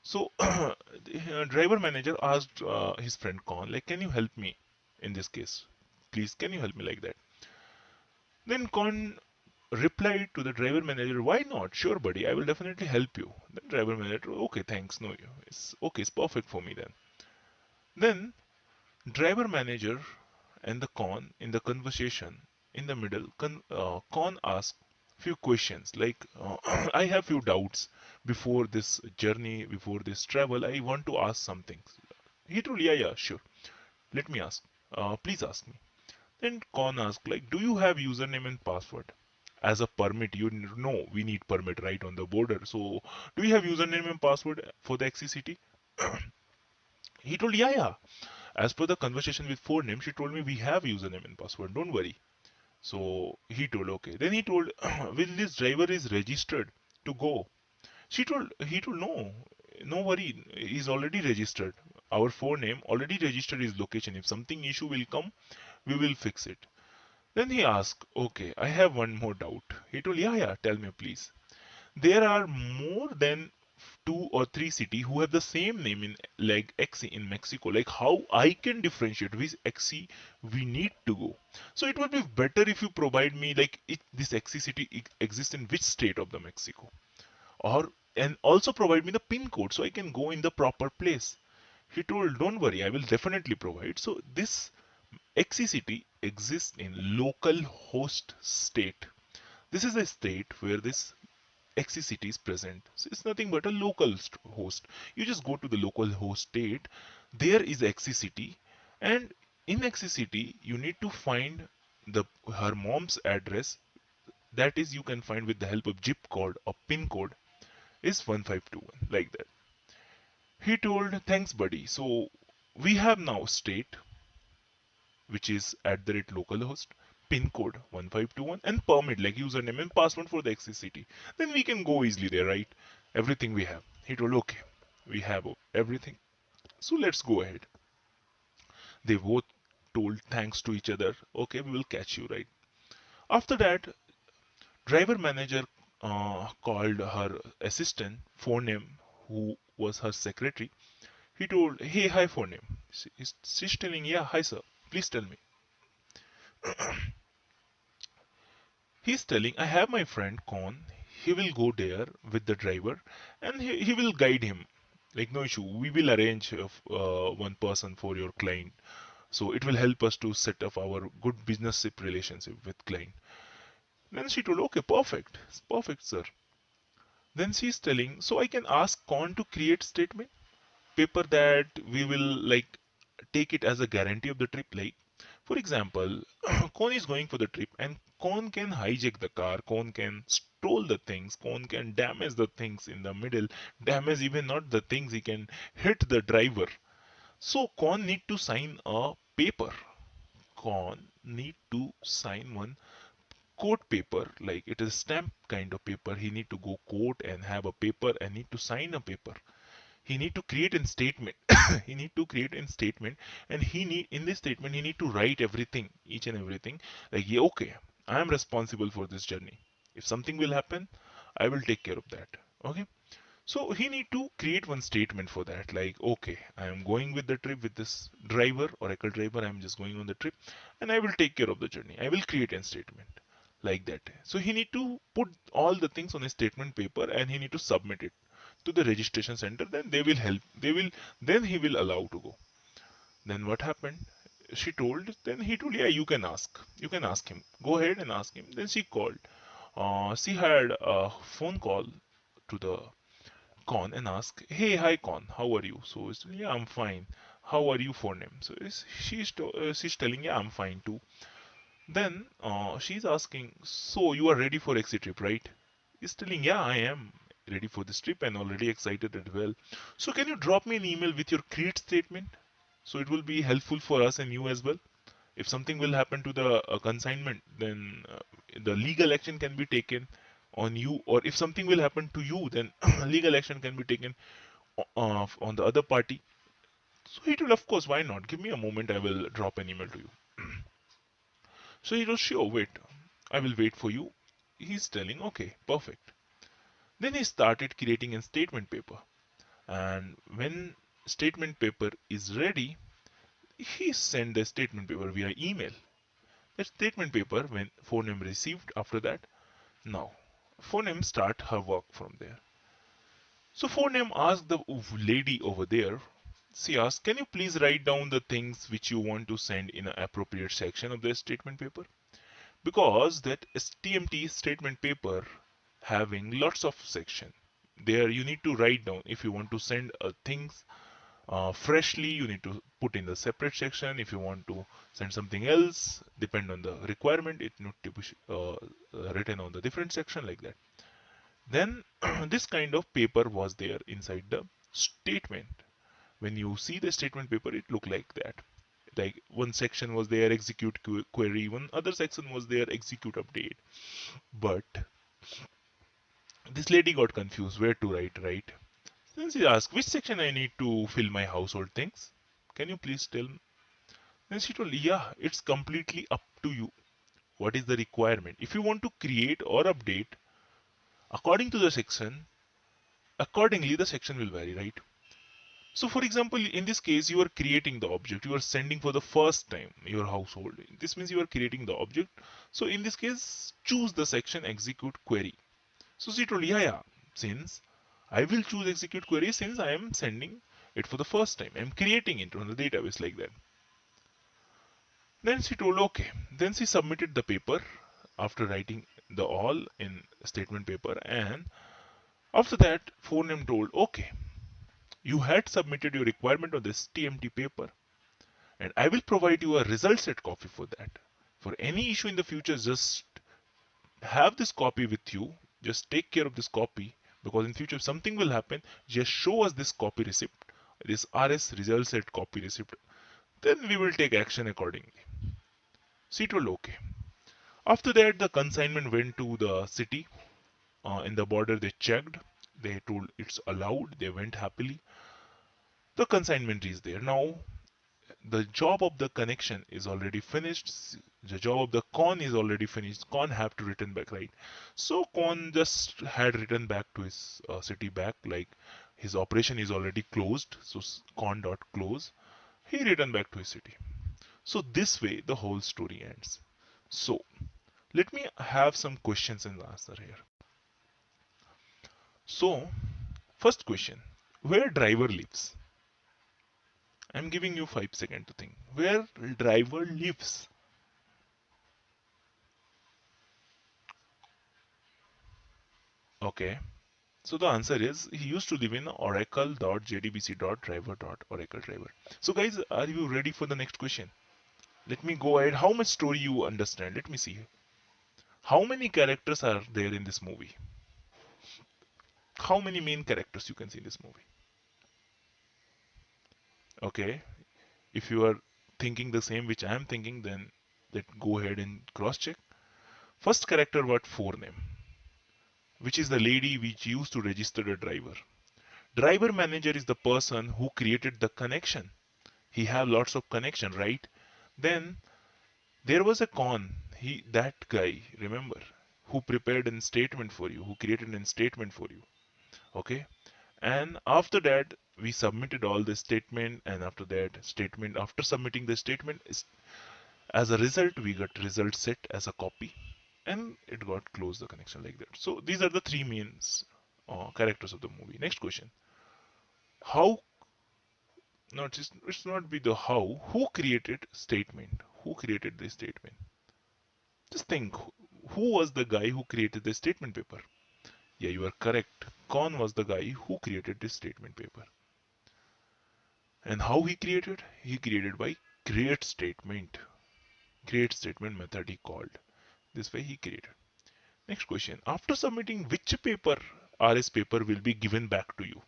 [SPEAKER 1] So the driver manager asked his friend Con, like, can you help me in this case? Please, can you help me like that? Then Con replied to the driver manager, why not? Sure, buddy, I will definitely help you. Then driver manager, okay, thanks, no, it's okay, it's perfect for me then. Then driver manager and the con in the conversation in the middle, con asked few questions like, I have few doubts before this journey, before this travel. I want to ask something. He told, yeah, sure. Let me ask. Please ask me. Then con asked, like, do you have username and password? As a permit, you know we need permit right on the border. So, do you have username and password for the XCCT? He told, yeah. As per the conversation with four names, she told me we have username and password. Don't worry. So he told, okay. Then he told, will this driver is registered to go? He told, no worry. He's already registered. Our four name already registered his location. If something issue will come, we will fix it. Then he asked, okay, I have one more doubt. He told, yeah, tell me please. There are more than two or three cities who have the same name in like XC in Mexico. Like how I can differentiate which XC we need to go. So it would be better if you provide me like this XC city exists in which state of the Mexico, or and also provide me the pin code so I can go in the proper place. He told, don't worry, I will definitely provide. So this XC city exists in local host state. This is a state where this XCCT is present. So it's nothing but a local host. You just go to the local host state. There is XCCT, and in XCCT you need to find the her mom's address. That is, you can find with the help of zip code or pin code is 1521 like that. He told, thanks, buddy. So we have now state, which is at the rate localhost, pin code 1521, and permit like username and password for the XCCT. Then we can go easily there, right? Everything we have. He told, okay, we have everything. So let's go ahead. They both told thanks to each other. Okay, we will catch you, right? After that, driver manager called her assistant, phone name, who was her secretary. He told, hey, hi, phone name. She's telling, yeah, hi, sir. Please tell me. He's telling, I have my friend Con. He will go there with the driver and he will guide him. Like, no issue. We will arrange one person for your client. So it will help us to set up our good business relationship with client. Then she told, okay, perfect. It's perfect, sir. Then she's telling, so I can ask Con to create statement paper that we will like take it as a guarantee of the trip. Like, for example, Kon is going for the trip and Kon can hijack the car, Kon can stole the things, Kon can damage the things in the middle, damage even not the things, he can hit the driver. So Kon need to sign a paper. Kon need to sign one court paper, like it is stamp kind of paper. He need to go court and have a paper and need to sign a paper. He need to create a statement. He need to create a statement, and he need in this statement he need to write everything, each and everything. Like, yeah, okay, I am responsible for this journey. If something will happen, I will take care of that. Okay. So he need to create one statement for that. Like, okay, I am going with the trip with this driver, Oracle driver. I am just going on the trip, and I will take care of the journey. I will create a statement like that. So he need to put all the things on a statement paper, and he need to submit it to the registration center. Then they will help. Then he will allow to go. Then what happened? She told. Then he told, yeah, you can ask. You can ask him. Go ahead and ask him. Then she called. She had a phone call to the Con and asked, hey, hi Con, how are you? So it's, yeah, I'm fine. How are you for name? So she's telling, yeah, I'm fine too. Then she's asking, so you are ready for exit trip, right? He's telling, yeah, I am ready for this trip and already excited as well. So can you drop me an email with your create statement? So it will be helpful for us and you as well. If something will happen to the consignment, then the legal action can be taken on you, or if something will happen to you, then legal action can be taken on the other party. So he told, of course, why not? Give me a moment, I will drop an email to you. So he was sure, wait, I will wait for you. He's telling, okay, perfect. Then he started creating a statement paper. And when statement paper is ready, he sent the statement paper via email. That statement paper, when phone number received after that, Now, phoneme start her work from there. So phoneme asked the lady over there, she asked, can you please write down the things which you want to send in an appropriate section of the statement paper? Because that STMT statement paper having lots of section. There you need to write down if you want to send things freshly, you need to put in the separate section. If you want to send something else, depend on the requirement, it need to be written on the different section like that. Then this kind of paper was there inside the statement. When you see the statement paper, it looked like that. Like one section was there, execute query, one other section was there, execute update. But this lady got confused where to write, right? Then she asked, which section I need to fill my household things? Can you please tell me? Then she told, yeah, it's completely up to you. What is the requirement? If you want to create or update according to the section, accordingly the section will vary, right? So for example, in this case, you are creating the object, you are sending for the first time your household. This means you are creating the object. So in this case, choose the section execute query. So she told, yeah, since I will choose execute query since I am sending it for the first time. I am creating it on the database like that. Then she told, okay. Then she submitted the paper after writing the all in statement paper, and after that, phoneme told, okay, you had submitted your requirement on this TMT paper, and I will provide you a result set copy for that. For any issue in the future, just have this copy with you. Just take care of this copy, because in future if something will happen, just show us this copy receipt, this RS result set copy receipt. Then we will take action accordingly. She told, okay. After that, the consignment went to the city. In the border, they checked. They told it's allowed. They went happily. The consignment is there. Now, the job of the connection is already finished. The job of the con is already finished. Con have to return back, right? So con just had returned back to his city back, like his operation is already closed. So con dot close. He returned back to his city. So this way the whole story ends. So let me have some questions and answer here. So first question, where driver lives? I'm giving you 5 seconds to think. Where driver lives? Okay. So the answer is he used to live in oracle.jdbc.driver.oracle driver. So guys, are you ready for the next question? Let me go ahead. How much story you understand? Let me see. How many characters are there in this movie? How many main characters you can see in this movie? Okay. If you are thinking the same which I am thinking, then let go ahead and cross check. First character what phoneme, which is the lady which used to register the driver. Driver manager is the person who created the connection. He have lots of connection, right? Then there was a con. That guy, remember, who prepared a statement for you, who created a statement for you. Okay. And after that, we submitted all the statement, and after that statement, after submitting the statement, as a result, we got result set as a copy, and it got closed the connection like that. So these are the three main characters of the movie. Next question: how? No, it's not be the how. Who created statement? Who created this statement? Just think. Who was the guy who created the statement paper? Yeah, you are correct. Con was the guy who created this statement paper. And how he created? He created by create statement. Create statement method he called. This way he created. Next question. After submitting which paper, RS paper will be given back to you?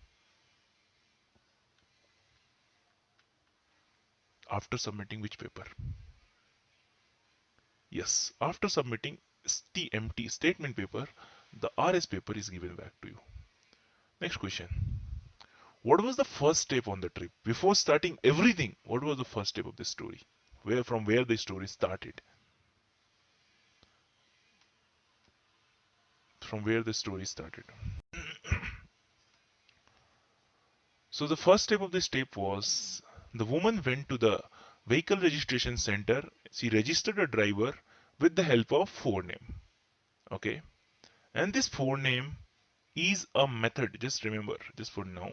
[SPEAKER 1] After submitting which paper? Yes, after submitting STMT statement paper, the RS paper is given back to you. Next question. What was the first step on the trip? Before starting everything, what was the first step of the story? From where the story started? From where the story started. So the first step of this step was the woman went to the vehicle registration center. She registered a driver with the help of phoneme. Okay. And this for name is a method. Just remember, just for now,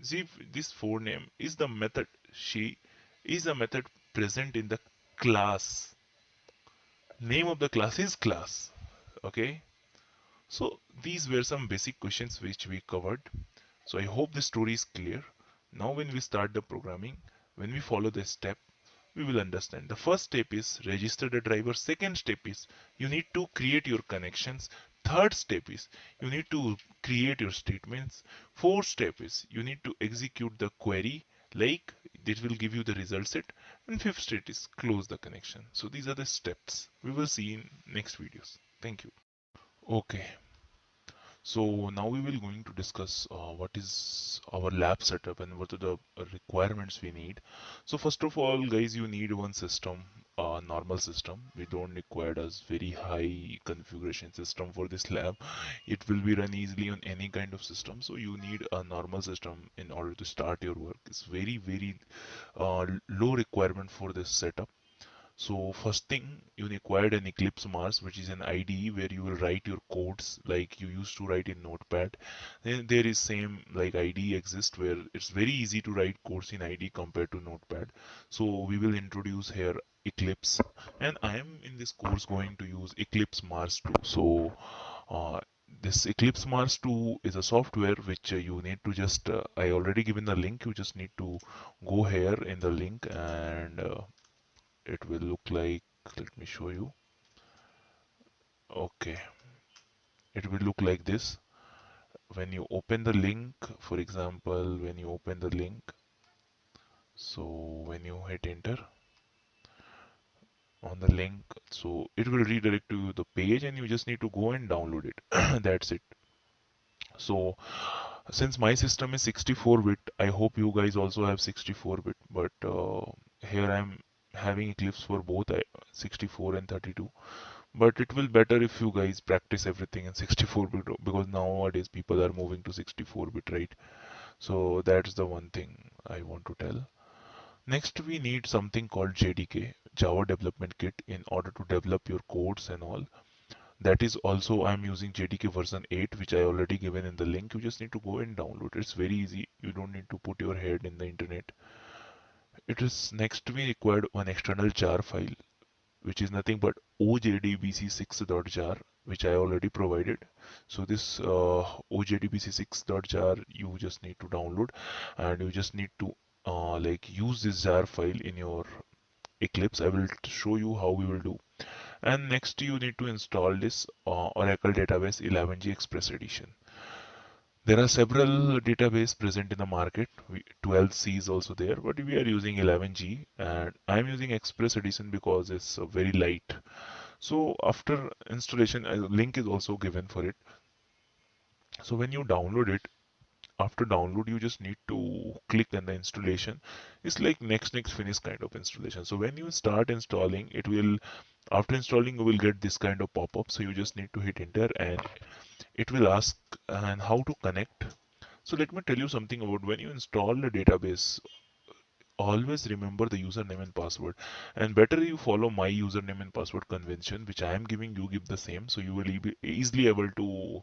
[SPEAKER 1] see if this for name is the method. She is a method present in the class. Name of the class is class. Okay. So these were some basic questions which we covered. So I hope the story is clear. Now when we start the programming, when we follow the step, we will understand. The first step is register the driver. Second step is you need to create your connections. Third step is you need to create your statements. Fourth step is you need to execute the query, like it will give you the result set. And fifth step is close the connection. So these are the steps we will see in next videos. Thank you. Okay, so now we will going to discuss what is our lab setup and what are the requirements we need. So first of all, guys, you need one system, a normal system. We don't require a very high configuration system for this lab. It will be run easily on any kind of system. So you need a normal system in order to start your work. It's very low requirement for this setup. So first thing, you required an Eclipse Mars, which is an IDE where you will write your codes like you used to write in Notepad. Then there is same like IDE exists where it's very easy to write codes in IDE compared to Notepad. So we will introduce here Eclipse, and I am in this course going to use Eclipse Mars 2. So this Eclipse Mars 2 is a software which you need to just I already given the link. You just need to go here in the link and it will look like, let me show you. Okay, it will look like this when you open the link. For example, when you open the link, so when you hit enter on the link, so it will redirect to the page and you just need to go and download it. That's it. So since my system is 64-bit, I hope you guys also have 64-bit, but here I'm having Eclipse for both 64 and 32. But it will better if you guys practice everything in 64-bit because nowadays people are moving to 64-bit, right? So that's the one thing I want to tell. Next, we need something called JDK, Java Development Kit, in order to develop your codes and all. That is also I'm using JDK version 8, which I already given in the link. You just need to go and download. It's very easy. You don't need to put your head in the internet. It is next we required one external jar file, which is nothing but OJDBC6.jar, which I already provided. So this OJDBC6.jar you just need to download, and you just need to like use this jar file in your Eclipse. I will show you how we will do. And next you need to install this Oracle Database 11G Express Edition. There are several databases present in the market. 12C is also there, but we are using 11G, and I'm using Express Edition because it's very light. So after installation, a link is also given for it. So when you download it, after download, you just need to click on the installation. It's like next finish kind of installation. So when you start installing, it will after installing you will get this kind of pop-up. So you just need to hit enter and it will ask and how to connect. So let me tell you something about when you install the database, always remember the username and password, and better you follow my username and password convention which I am giving. You give the same, so you will be easily able to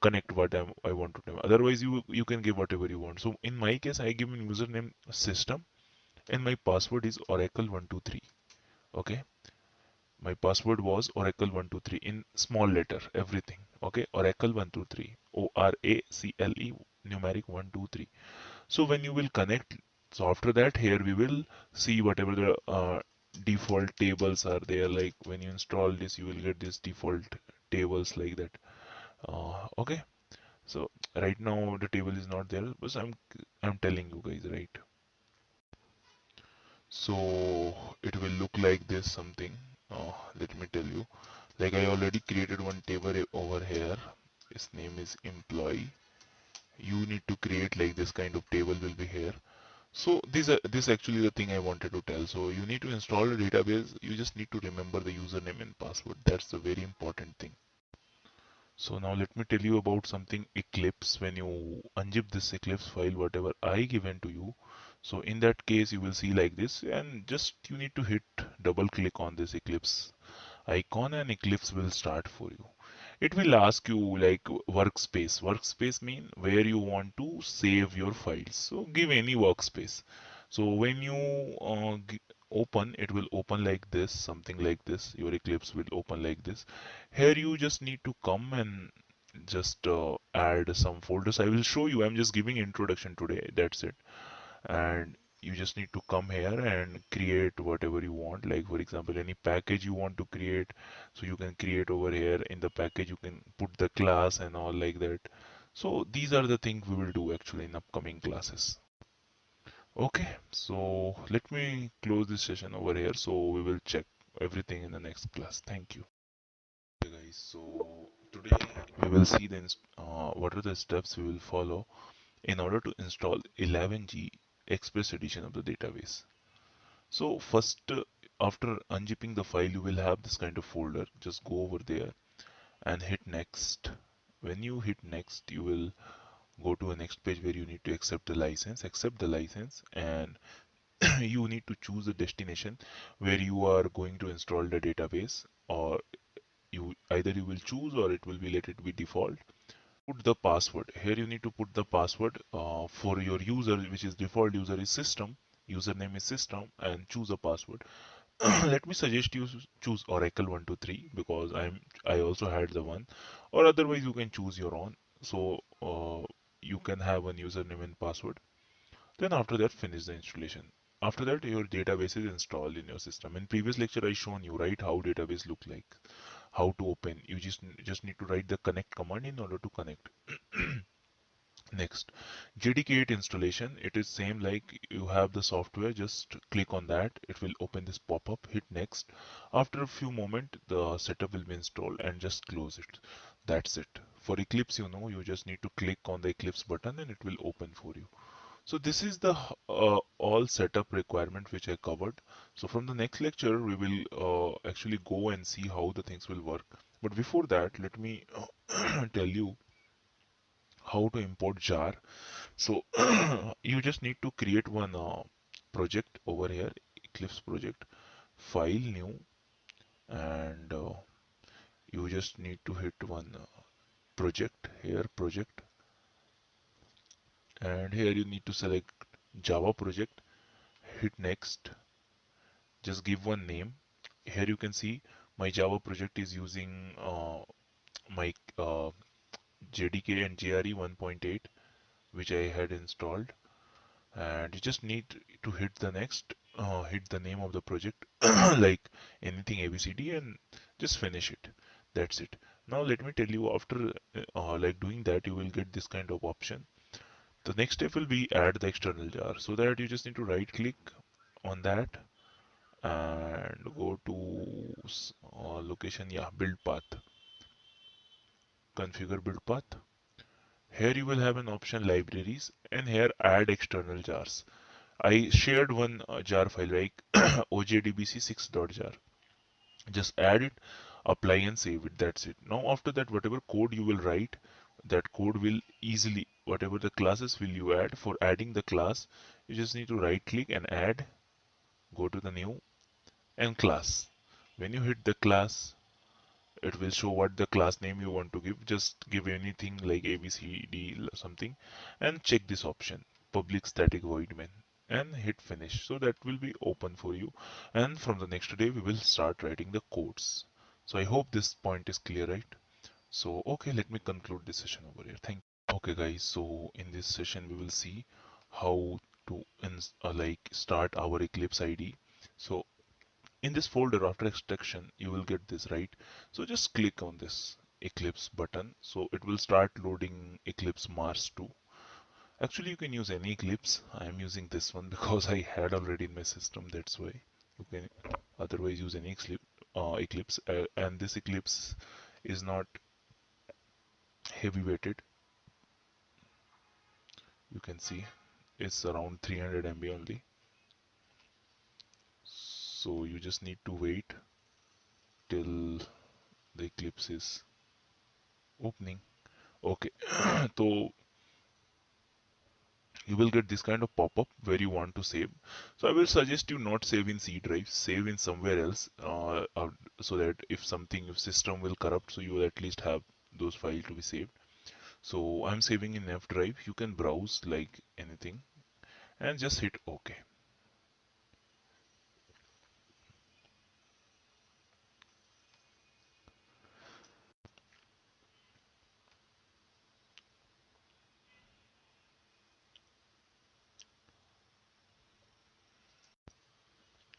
[SPEAKER 1] connect what I want to do. Otherwise you can give whatever you want. So in my case I give my username system and my password is oracle123. Okay, my password was oracle123 in small letter everything. Okay, oracle123, ORACLE numeric 123. So when you will connect, so after that here we will see whatever the default tables are there. Like when you install this, you will get this default tables like that. Okay. So right now the table is not there, but I'm telling you guys, right? So it will look like this something. Let me tell you. Like I already created one table over here. Its name is employee. You need to create like this kind of table will be here. So this actually the thing I wanted to tell. So you need to install a database. You just need to remember the username and password. That's the very important thing. So now let me tell you about something Eclipse. When you unzip this Eclipse file, whatever I given to you. So in that case, you will see like this, and just you need to hit double click on this Eclipse icon, and Eclipse will start for you. it will ask you like workspace. Workspace mean where you want to save your files. So give any workspace. So when you open, it will open like this, something like this. Your Eclipse will open like this. Here you just need to come and just add some folders. I will show you. I'm just giving introduction today. That's it. And you just need to come here and create whatever you want, like for example any package you want to create, so you can create over here. In the package you can put the class and all like that. So these are the things we will do actually in upcoming classes. Okay, so let me close this session over here, so we will check everything in the next class. Thank you. Okay guys, so today we will see what are the steps we will follow in order to install 11G Express edition of the database. So first, after unzipping the file, you will have this kind of folder. Just go over there and hit next. When you hit next, you will go to a next page where you need to accept the license. Accept the license, and you need to choose the destination where you are going to install the database, or you will choose, or it will be let it be default. Put the password. Here you need to put the password for your user, which is default user is system. Username is system, and choose a password. Let me suggest you choose Oracle 123 because I also had the one, or otherwise you can choose your own. So you can have a username and password. Then after that, finish the installation. After that, your database is installed in your system. In previous lecture, I shown you right how database look like, how to open. You just need to write the connect command in order to connect. Next, JDK8 installation. It is same like you have the software. Just click on that. It will open this pop-up. Hit next. After a few moments, the setup will be installed and just close it. That's it. For Eclipse, you just need to click on the Eclipse button and it will open for you. So this is the all setup requirement which I covered. So from the next lecture, we will actually go and see how the things will work. But before that, let me tell you how to import jar. So you just need to create one project over here, Eclipse project, file new, and you just need to hit one project here, project, and here you need to select Java project, hit next, just give one name. Here you can see my Java project is using my JDK and JRE 1.8 which I had installed, and you just need to hit the next, hit the name of the project like anything ABCD, and just finish it. That's it. Now let me tell you, after like doing that, you will get this kind of option. The next step will be add the external jar. So that you just need to right click on that and go to location, yeah, build path, configure build path. Here you will have an option libraries, and here add external jars. I shared one jar file like OJDBC 6.jar. Just add it, apply and save it. That's it. Now after that, whatever code you will write, that code will easily, whatever the classes will you add, for adding the class, you just need to right click and add, go to the new and class. When you hit the class, it will show what the class name you want to give. Just give anything like ABCD something, and check this option, public static void main, and hit finish. So that will be open for you, and from the next day we will start writing the codes. So I hope this point is clear, right? So okay, let me conclude this session over here. Thank you. Okay guys, so in this session we will see how to like start our Eclipse IDE. So in this folder, after extraction, you will get this, right? So just click on this Eclipse button, so it will start loading Eclipse Mars 2. Actually you can use any Eclipse. I am using this one because I had already in my system, that's why. You can otherwise use any Eclipse, and this Eclipse is not heavy weighted. You can see it's around 300 MB only, so you just need to wait till the Eclipse is opening. Okay. So you will get this kind of pop-up where you want to save. So I will suggest you not save in C drive, save in somewhere else, so that if system will corrupt, so you will at least have those files to be saved. So I'm saving in F drive. You can browse like anything and just hit OK.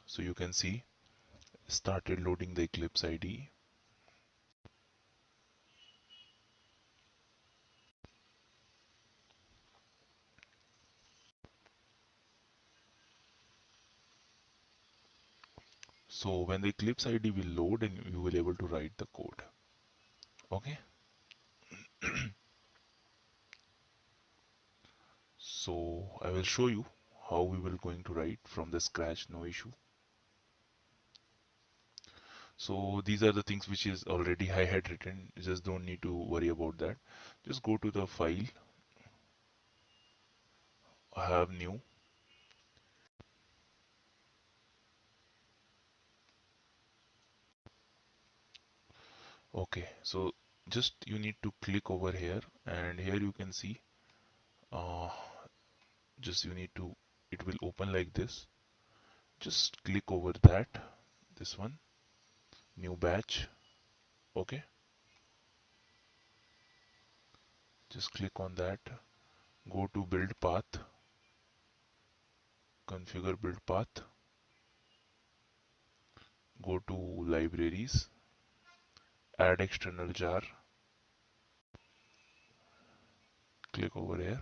[SPEAKER 1] So you can see started loading the Eclipse IDE. So when the Eclipse IDE will load and you will able to write the code. Okay. So I will show you how we will going to write from the scratch, no issue. So these are the things which is already I had written. You just don't need to worry about that. Just go to the file, have new. Okay, so just you need to click over here, and here you can see uh, just you need to, it will open like this. Just click over that, this one, new batch. Okay, just click on that, go to build path, configure build path, go to libraries, add external jar, click over here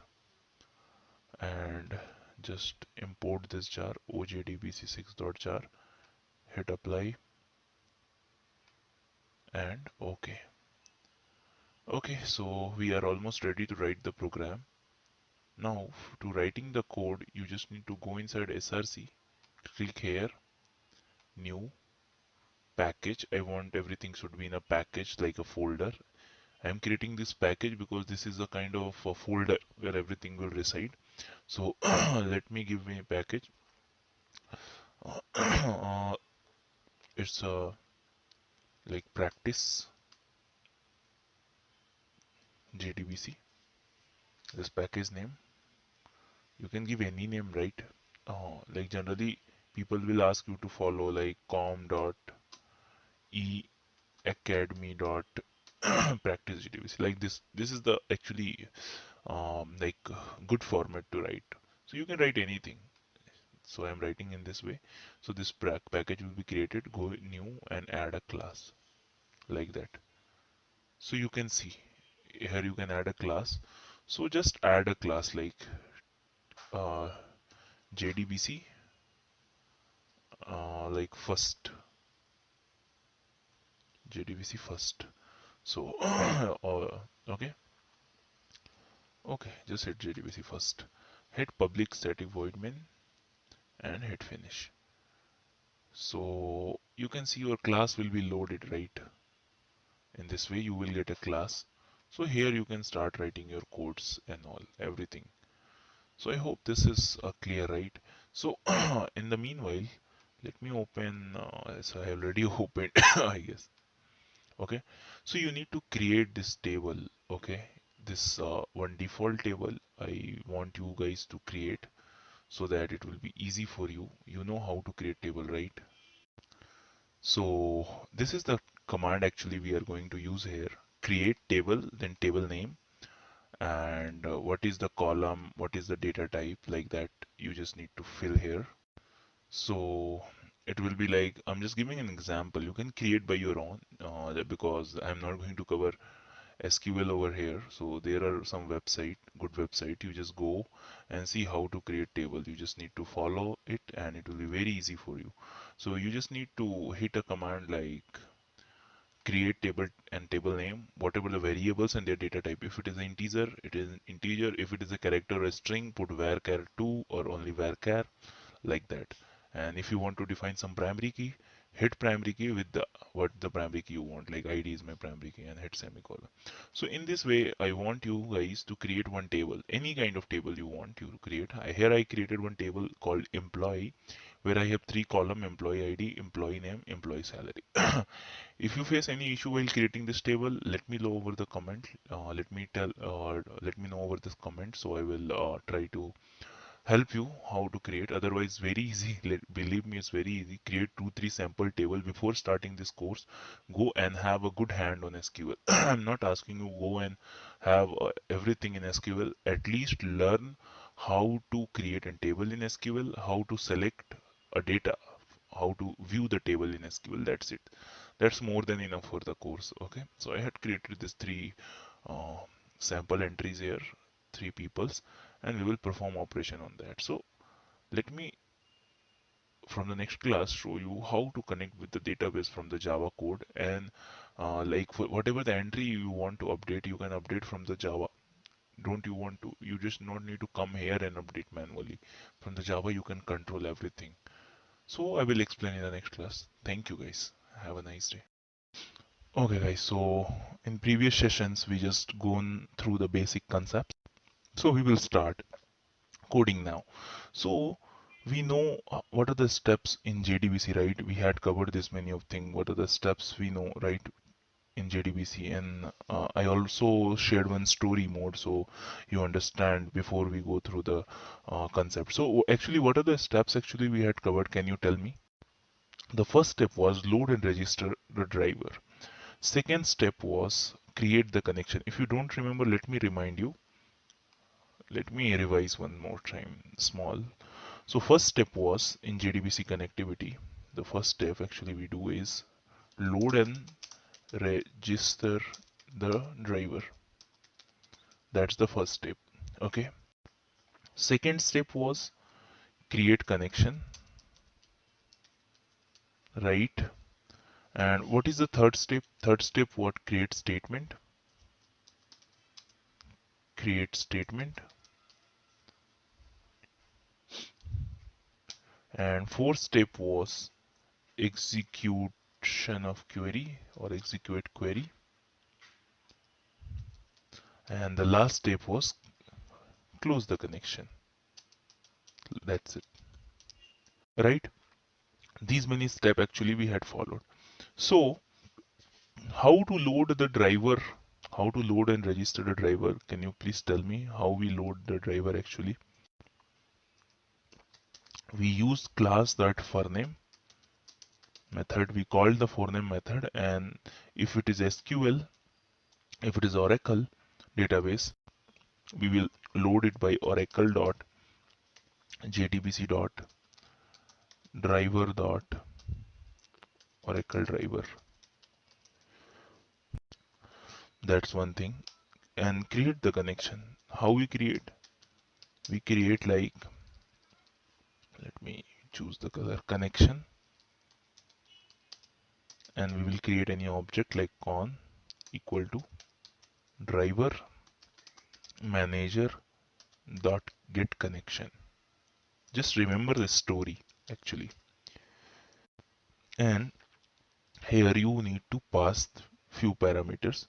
[SPEAKER 1] and just import this jar OJDBC6.jar, hit apply and OK. Okay, so we are almost ready to write the program. Now to writing the code, you just need to go inside src, click here, new package. I want everything should be in a package like a folder. I am creating this package because this is a kind of a folder where everything will reside. So let me give me a package. It's a like practice JDBC. This package name, you can give any name, right? Like generally people will ask you to follow like com.e academy dot practice JDBC like this. This is the actually like good format to write. So you can write anything. So I'm writing in this way. So this package will be created. Go new and add a class like that. So you can see here you can add a class. So just add a class like uh, JDBC like first JDBC first. So okay, okay, just hit JDBC first. Hit public static void main and hit finish. So you can see your class will be loaded, right? In this way you will get a class. So here you can start writing your codes and all everything. So I hope this is clear, right? So in the meanwhile, let me open, so I already opened, I guess. Okay, so you need to create this table. Okay, this one default table I want you guys to create so that it will be easy for you. You know how to create table, right? So this is the command actually we are going to use here. Create table, then table name, and what is the column, what is the data type, like that you just need to fill here. So it will be like, I'm just giving an example. You can create by your own because I'm not going to cover SQL over here. So there are some website, good website. You just go and see how to create table. You just need to follow it and it will be very easy for you. So you just need to hit a command like create table and table name, whatever the variables and their data type. If it is an integer, it is an integer. If it is a character or a string, put varchar2 or only varchar, like that. And if you want to define some primary key, hit primary key with the what the primary key you want, like id is my primary key, and hit semicolon. So in this way I want you guys to create one table, any kind of table you want you to create. Here I created one table called employee, where I have three column: employee ID, employee name, employee salary. If you face any issue while creating this table, let me know over the comment. Let me know over this comment, so I will try to help you how to create. Otherwise, very easy. Believe me, it's very easy. Create 2-3 sample table before starting this course. Go and have a good hand on SQL. I'm not asking you go and have everything in SQL. At least learn how to create a table in SQL, how to select a data, how to view the table in SQL. That's it. That's more than enough for the course. Okay, so I had created this three uh, sample entries here, three peoples, and we will perform operation on that. So let me from the next class show you how to connect with the database from the Java code, and like for whatever the entry you want to update, you can update from the Java. Don't you want to, you just not need to come here and update manually. From the Java you can control everything. So I will explain in the next class. Thank you guys, have a nice day. Okay guys, so in previous sessions we just gone through the basic concepts, so we will start coding now. So we know what are the steps in JDBC, right? We had covered this many of things. What are the steps we know, right, in JDBC? And I also shared one story mode so you understand before we go through the concept. So actually, what are the steps actually we had covered? Can you tell me? The first step was load and register the driver. Second step was create the connection. If you don't remember, let me remind you. Let me revise one more time. Small. So first step was in JDBC connectivity. The first step actually we do is load and register the driver. That's the first step. Okay. Second step was create connection. Right. And what is the third step? Third step what? Create statement. Create statement. And fourth step was execution of query or execute query. And the last step was close the connection. That's it. Right? These many steps actually we had followed. So how to load the driver, how to load and register the driver? Can you please tell me how we load the driver actually? We use class that forName method. We call the forName method, and if it is SQL, if it is Oracle database, we will load it by oracle dot jdbc dot driver dot oracle driver. That's one thing. And create the connection. How we create? We create like, let me choose the color, connection, and we will create any object like con equal to driver manager dot get connection. Just remember the story actually. And here you need to pass few parameters.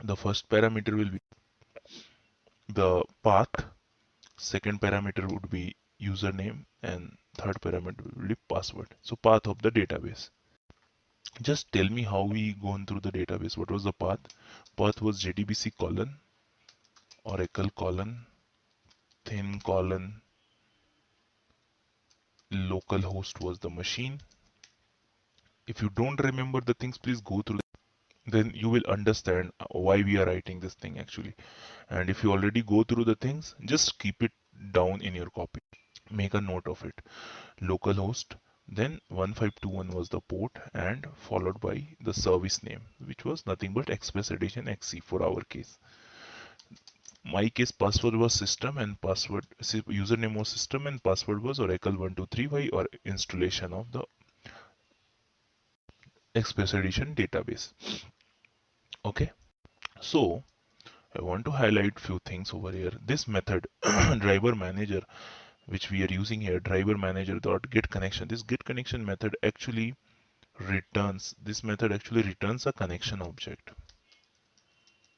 [SPEAKER 1] The first parameter will be the path, second parameter would be username, and third parameter will be password. So path of the database. Just tell me how we gone through the database. What was the path? Path was JDBC colon, Oracle colon, thin colon, localhost was the machine. If you don't remember the things, please go through. Then you will understand why we are writing this thing actually. And if you already go through the things, just keep it down in your copy. Make a note of it. Localhost, then 1521 was the port, and followed by the service name, which was nothing but Express Edition XC for our case. My case, password was system and username was system and password was Oracle 1235 or installation of the Express Edition database. Okay, so I want to highlight few things over here. This method driver manager which we are using here, driver manager dot get connection. This get connection method actually returns a connection object.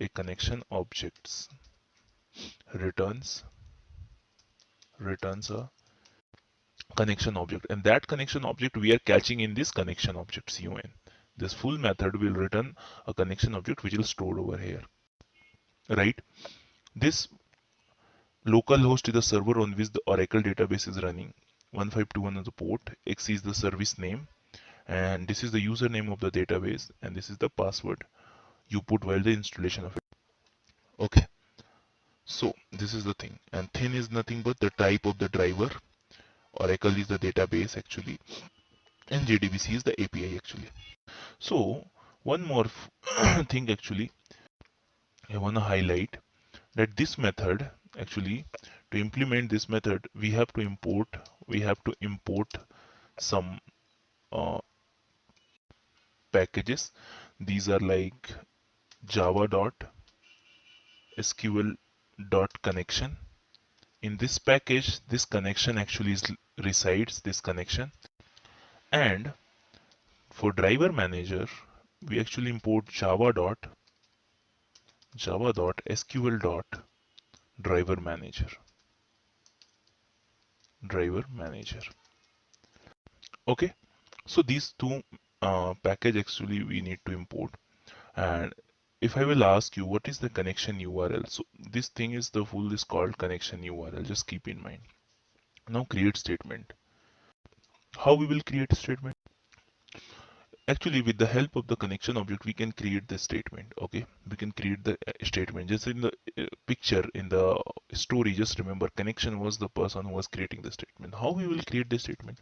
[SPEAKER 1] A connection objects returns returns a connection object, and that connection object we are catching in this connection object con. This full method will return a connection object which is stored over here, right? This localhost is the server on which the Oracle database is running. 1521 is the port, X is the service name, and this is the username of the database, and this is the password you put while the installation of it. Okay, so this is the thing, and thin is nothing but the type of the driver. Oracle is the database actually, and JDBC is the API actually. So one more thing actually I want to highlight, that this method actually, to implement this method we have to import some uh, packages. These are like java.sql.connection. In this package, this connection actually resides, this connection. And for driver manager, we actually import java.sql.driver manager. Okay, so these two package actually we need to import. And if I will ask you what is the connection URL, so this thing is the full is called connection URL, just keep in mind. Now create statement. How we will create a statement? Actually, with the help of the connection object we can create the statement. Okay, we can create the statement. Just in the picture, in the story, just remember connection was the person who was creating the statement. How we will create the statement?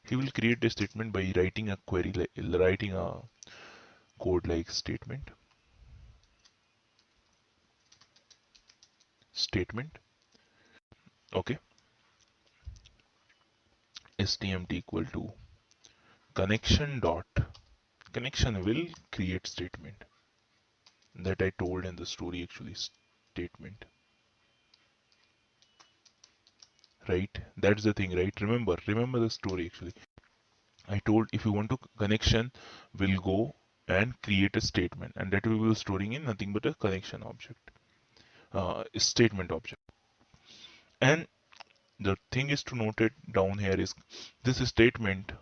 [SPEAKER 1] He will create the statement by writing a query, writing a code like statement okay, stmt equal to connection will create statement that I told in the story actually, statement, right? That's the thing, right? Remember the story actually. I told if you want to connection will go and create a statement, and that we will storing in nothing but a connection object, statement object. And the thing is to note it down here is this statement.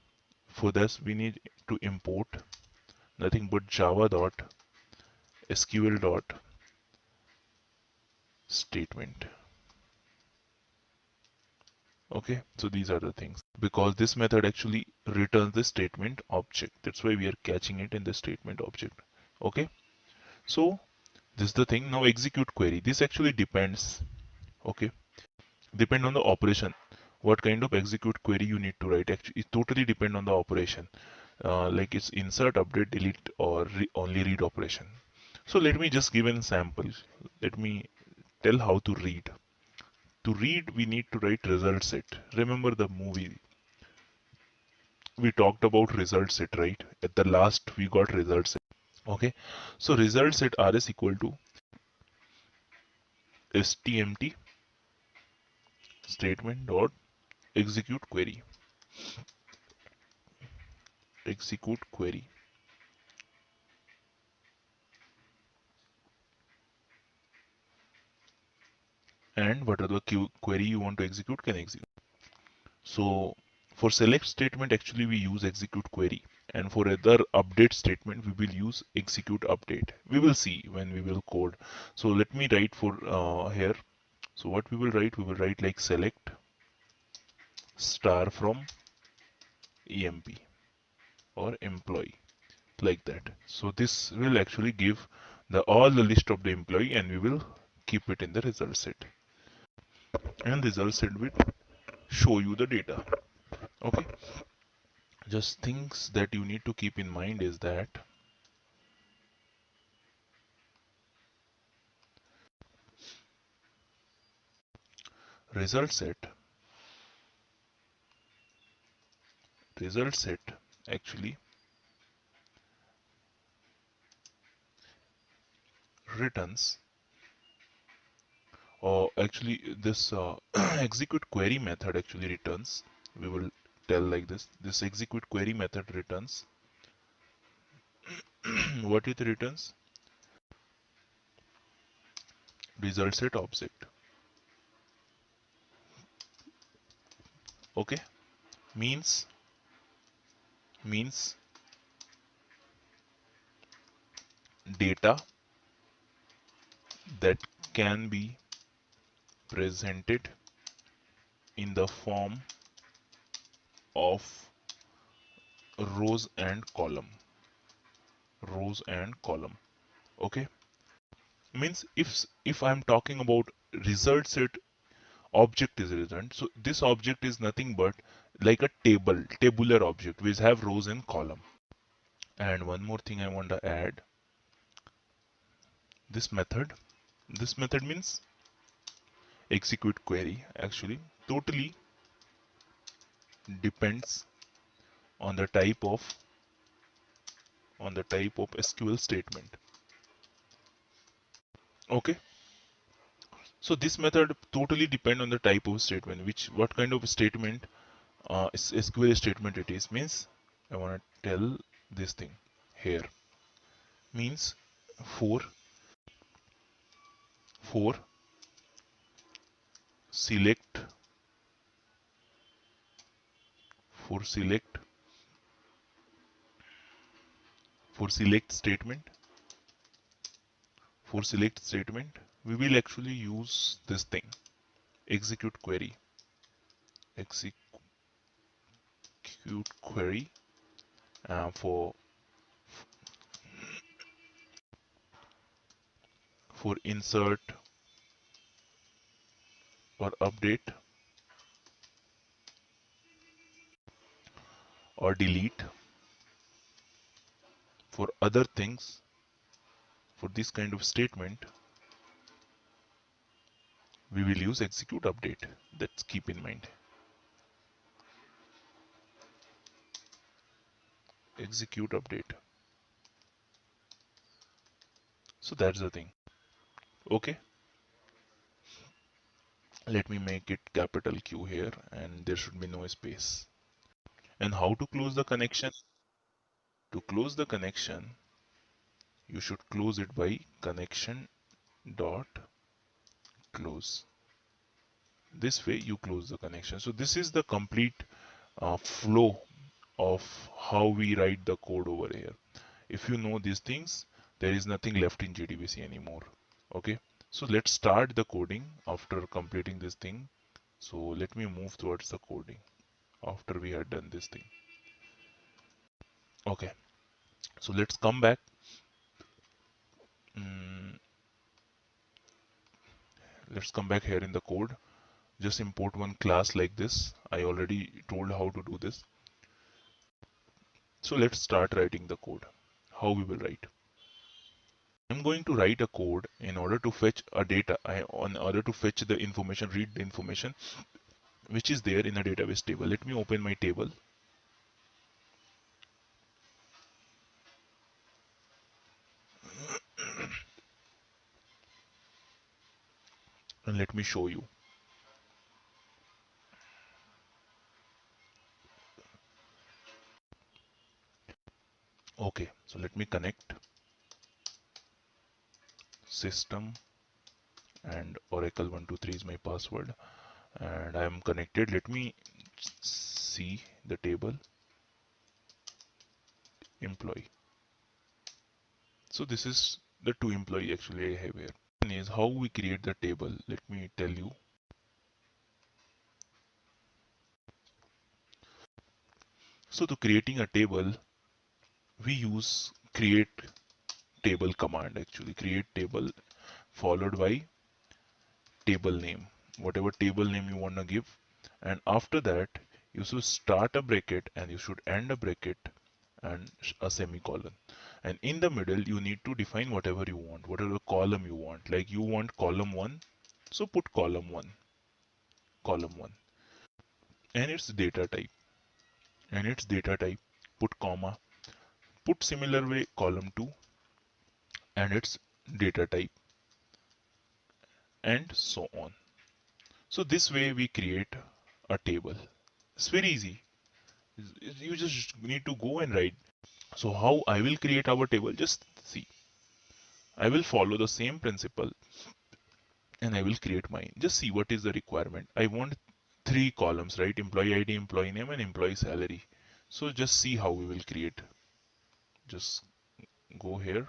[SPEAKER 1] For this we need to import nothing but java.sql.statement. Okay, so these are the things, because this method actually returns the statement object. That's why we are catching it in the statement object. Okay, so this is the thing. Now execute query. This actually depends. Okay, depend on the operation. What kind of execute query you need to write? Actually, it totally depend on the operation. Like it's insert, update, delete, or only read operation. So let me just give an example. Let me tell how to read. To read, we need to write result set. Remember the movie? We talked about result set, right? At the last, we got result set. Okay, so result set rs equal to stmt statement dot execute query. Execute query. And what are the query you want to execute can execute. So for select statement, actually we use execute query, and for other update statement, we will use execute update. We will see when we will code. So let me write for here. So what we will write like select star from emp or employee, like that. So this will actually give the all the list of the employee, and we will keep it in the result set. And result set will show you the data. Okay. Just things that you need to keep in mind is that result set result set actually returns, or actually this execute query method actually returns. We will tell like this execute query method returns what it returns? Result set object. Okay, means data that can be presented in the form of rows and column. Okay, means if I'm talking about result set, object is result. So this object is nothing but like a tabular object which have rows and column. And one more thing I want to add, this method. This method means execute query. Actually, totally depends on the type of SQL statement. Okay, so this method totally depend on the type of statement, what kind of statement, SQL statement it is. Means I want to tell this thing here, means for for select for select for select statement we will actually use this thing, execute query. Execute query for insert or update or delete. For other things, for this kind of statement, we will use execute update. That's keep in mind. Execute update. So that's the thing. Okay. Let me make it capital Q here, and there should be no space. And how to close the connection? To close the connection, you should close it by connection dot close. This way you close the connection. So this is the complete flow of how we write the code over here. If you know these things, there is nothing left in JDBC anymore. Okay, so let's start the coding after completing this thing. So let me move towards the coding after we had done this thing. Okay, so let's come back. Mm, let's come back here in the code. Just import one class like this. I already told how to do this. So let's start writing the code. How we will write? I'm going to write a code in order to fetch a data, in order to fetch the information, read the information which is there in a database table. Let me open my table. And let me show you. Okay, so let me connect system and Oracle 123 is my password, and I am connected. Let me see the table employee. So this is the two employee actually I have here. Is how we create the table. Let me tell you. So to creating a table, we use create table command. Actually, create table followed by table name, whatever table name you want to give, and after that you should start a bracket and you should end a bracket and a semicolon, and in the middle you need to define whatever you want, whatever column you want. Like you want column 1, so put column 1, and its data type, put comma, put similar way column 2 and its data type, and so on. So this way we create a table. It's very easy. You just need to go and write. So how I will create our table, just see. I will follow the same principle and I will create mine. Just see what is the requirement. I want three columns, right? Employee ID, employee name, and employee salary. So just see how we will create. Just go here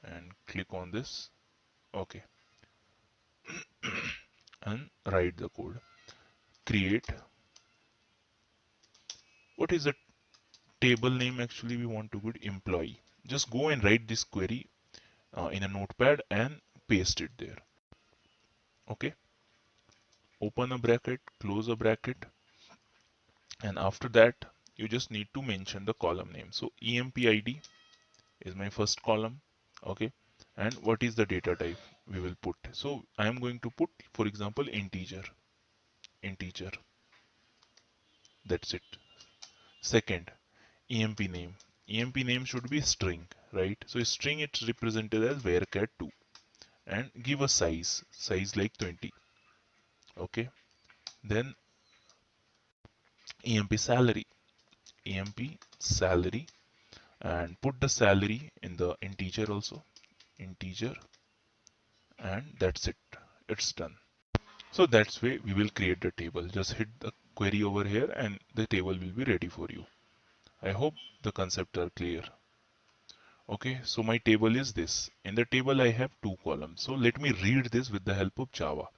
[SPEAKER 1] and click on this. Okay. And write the code. Create. What is the table name actually we want to put? Employee. Just go and write this query in a notepad and paste it there. Okay. Open a bracket, close a bracket, and after that you just need to mention the column name. So EMP is my first column. Okay. And what is the data type we will put? So I am going to put, for example, integer. That's it. Second, EMP name. EMP name should be string, right? So string, it's represented as varchar2, and give a size like 20. Okay. Then EMP salary, and put the salary in the integer also, integer, and that's it. It's done. So that's way we will create the table. Just hit the query over here and the table will be ready for you. I hope the concepts are clear. Okay, so my table is this. In the table I have two columns. So let me read this with the help of Java.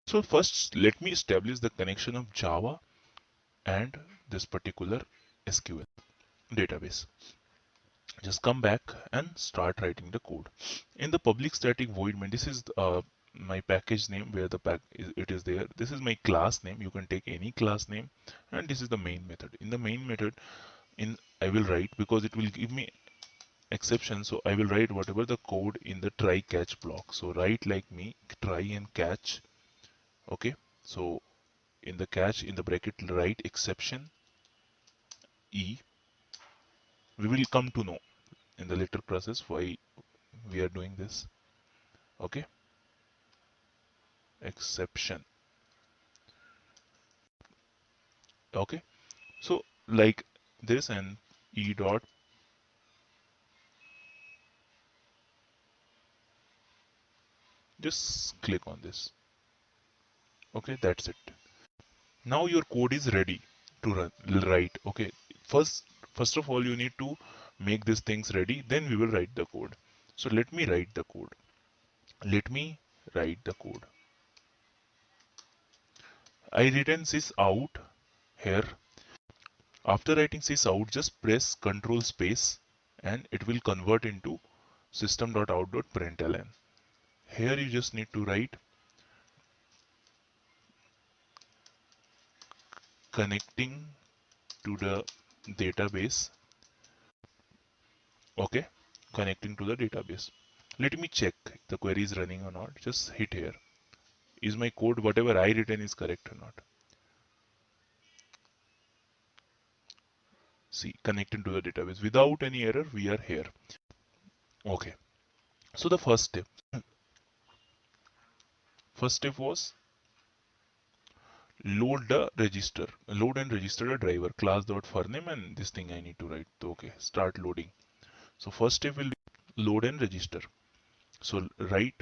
[SPEAKER 1] So first let me establish the connection of Java and this particular SQL database. Just come back and start writing the code. In the public static void main, this is my package name where the it is there. This is my class name. You can take any class name, and this is the main method. In the main method, I will write, because it will give me exception. So I will write whatever the code in the try catch block. So write like me, try and catch. Okay. So in the catch, in the bracket, write exception E. We will come to know in the later process why we are doing this. Okay. Exception. Okay. So like this, and E dot, just click on this. Okay. That's it. Now your code is ready to write. Okay. First of all, you need to make these things ready. Then we will write the code. So let me write the code. Let me write the code. I written sys out here. After writing sys out, just press Control space and it will convert into system.out.println. Here you just need to write connecting to the database. Okay, connecting to the database. Let me check if the query is running or not. Just hit here. Is my code, whatever I written, is correct or not? See, connecting to the database without any error. We are here. Okay. So the first step was load and register a driver class dot name, and this thing I need to write. Okay, start loading. So first step will be load and register. So write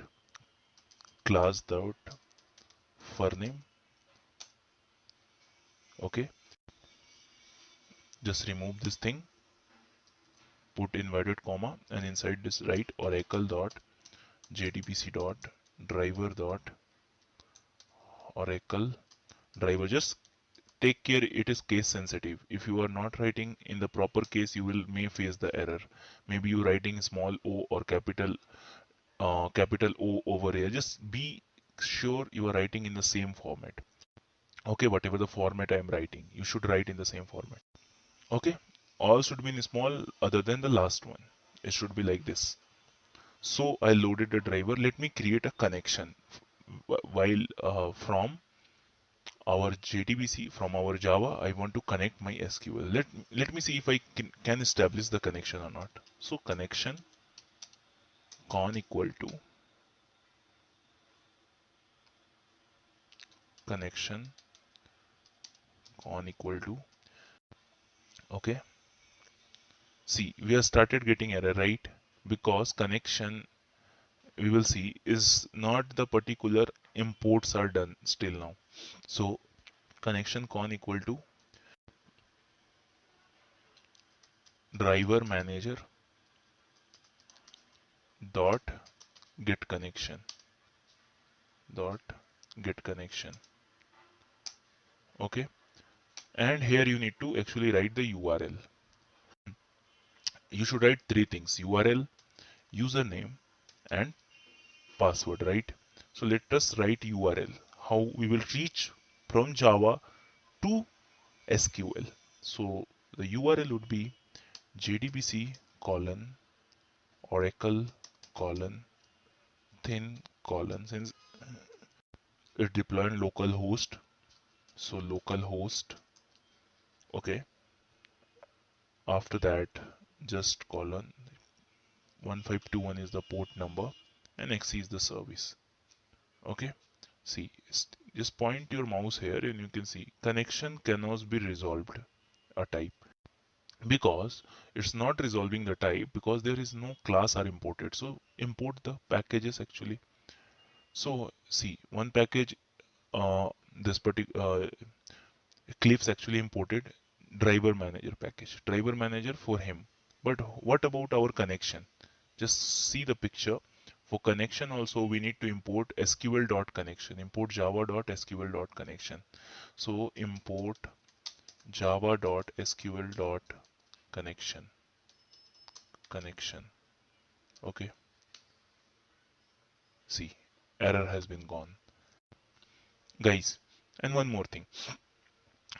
[SPEAKER 1] class dot name. Okay, just remove this thing, put inverted comma, and inside this write oracle dot JDBC dot driver dot oracle driver. Just take care, it is case sensitive. If you are not writing in the proper case, you will may face the error. Maybe you writing small o or capital O over here. Just be sure you are writing in the same format. Okay, whatever the format I am writing, you should write in the same format. Okay, all should be in small other than the last one. It should be like this. So I loaded the driver. Let me create a connection while from our JDBC, from our Java. I want to connect my SQL. Let me see if I can establish the connection or not. So connection con equal to connection con equal to. Okay. See, we have started getting error, right? Because connection we will see is not the particular imports are done still now. So connection con equal to driver manager dot get connection dot get connection. Okay, and here you need to actually write the URL. You should write three things: URL, username, and password, right? So let us write URL, how we will reach from Java to SQL. So the URL would be JDBC colon Oracle colon thin colon, since it deployed local host. So local host, okay. After that, just colon 1521 is the port number and XC is the service. Okay. See, just point your mouse here and you can see connection cannot be resolved a type, because it's not resolving the type because there is no class are imported. So import the packages actually. So see, one package, this particular Eclipse actually imported driver manager package, driver manager for him. But what about our connection? Just see the picture. For connection also we need to import sql.connection, import java.sql.connection. So import java.sql.connection connection. Okay, see, error has been gone, guys. And one more thing,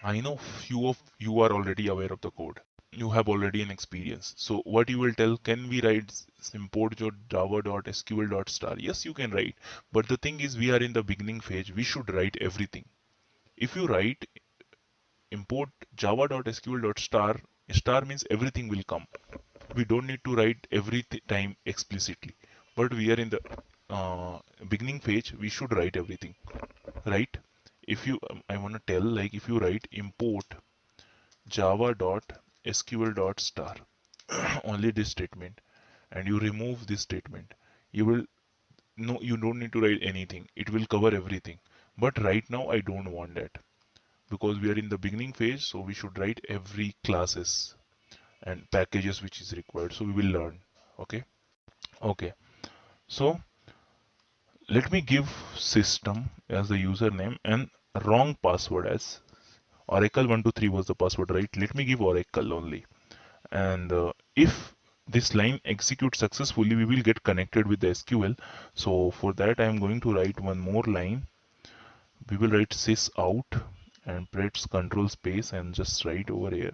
[SPEAKER 1] I know few of you are already aware of the code. You have already an experience. So what you will tell, can we write import your java.sql.star? Yes, you can write. But the thing is, we are in the beginning phase. We should write everything. If you write import java.sql.star, star means everything will come. We don't need to write every time explicitly. But we are in the beginning phase. We should write everything, right? If you, I want to tell, like if you write import java.sql.star only this statement, and you remove this statement, you will, no, you don't need to write anything, it will cover everything. But right now I don't want that, because we are in the beginning phase, so we should write every classes and packages which is required. So we will learn. Okay. Okay, so let me give system as the username and wrong password as oracle123 was the password, right? Let me give oracle only. And if this line executes successfully, we will get connected with the SQL. So for that I am going to write one more line. We will write sys out and press control space and just write over here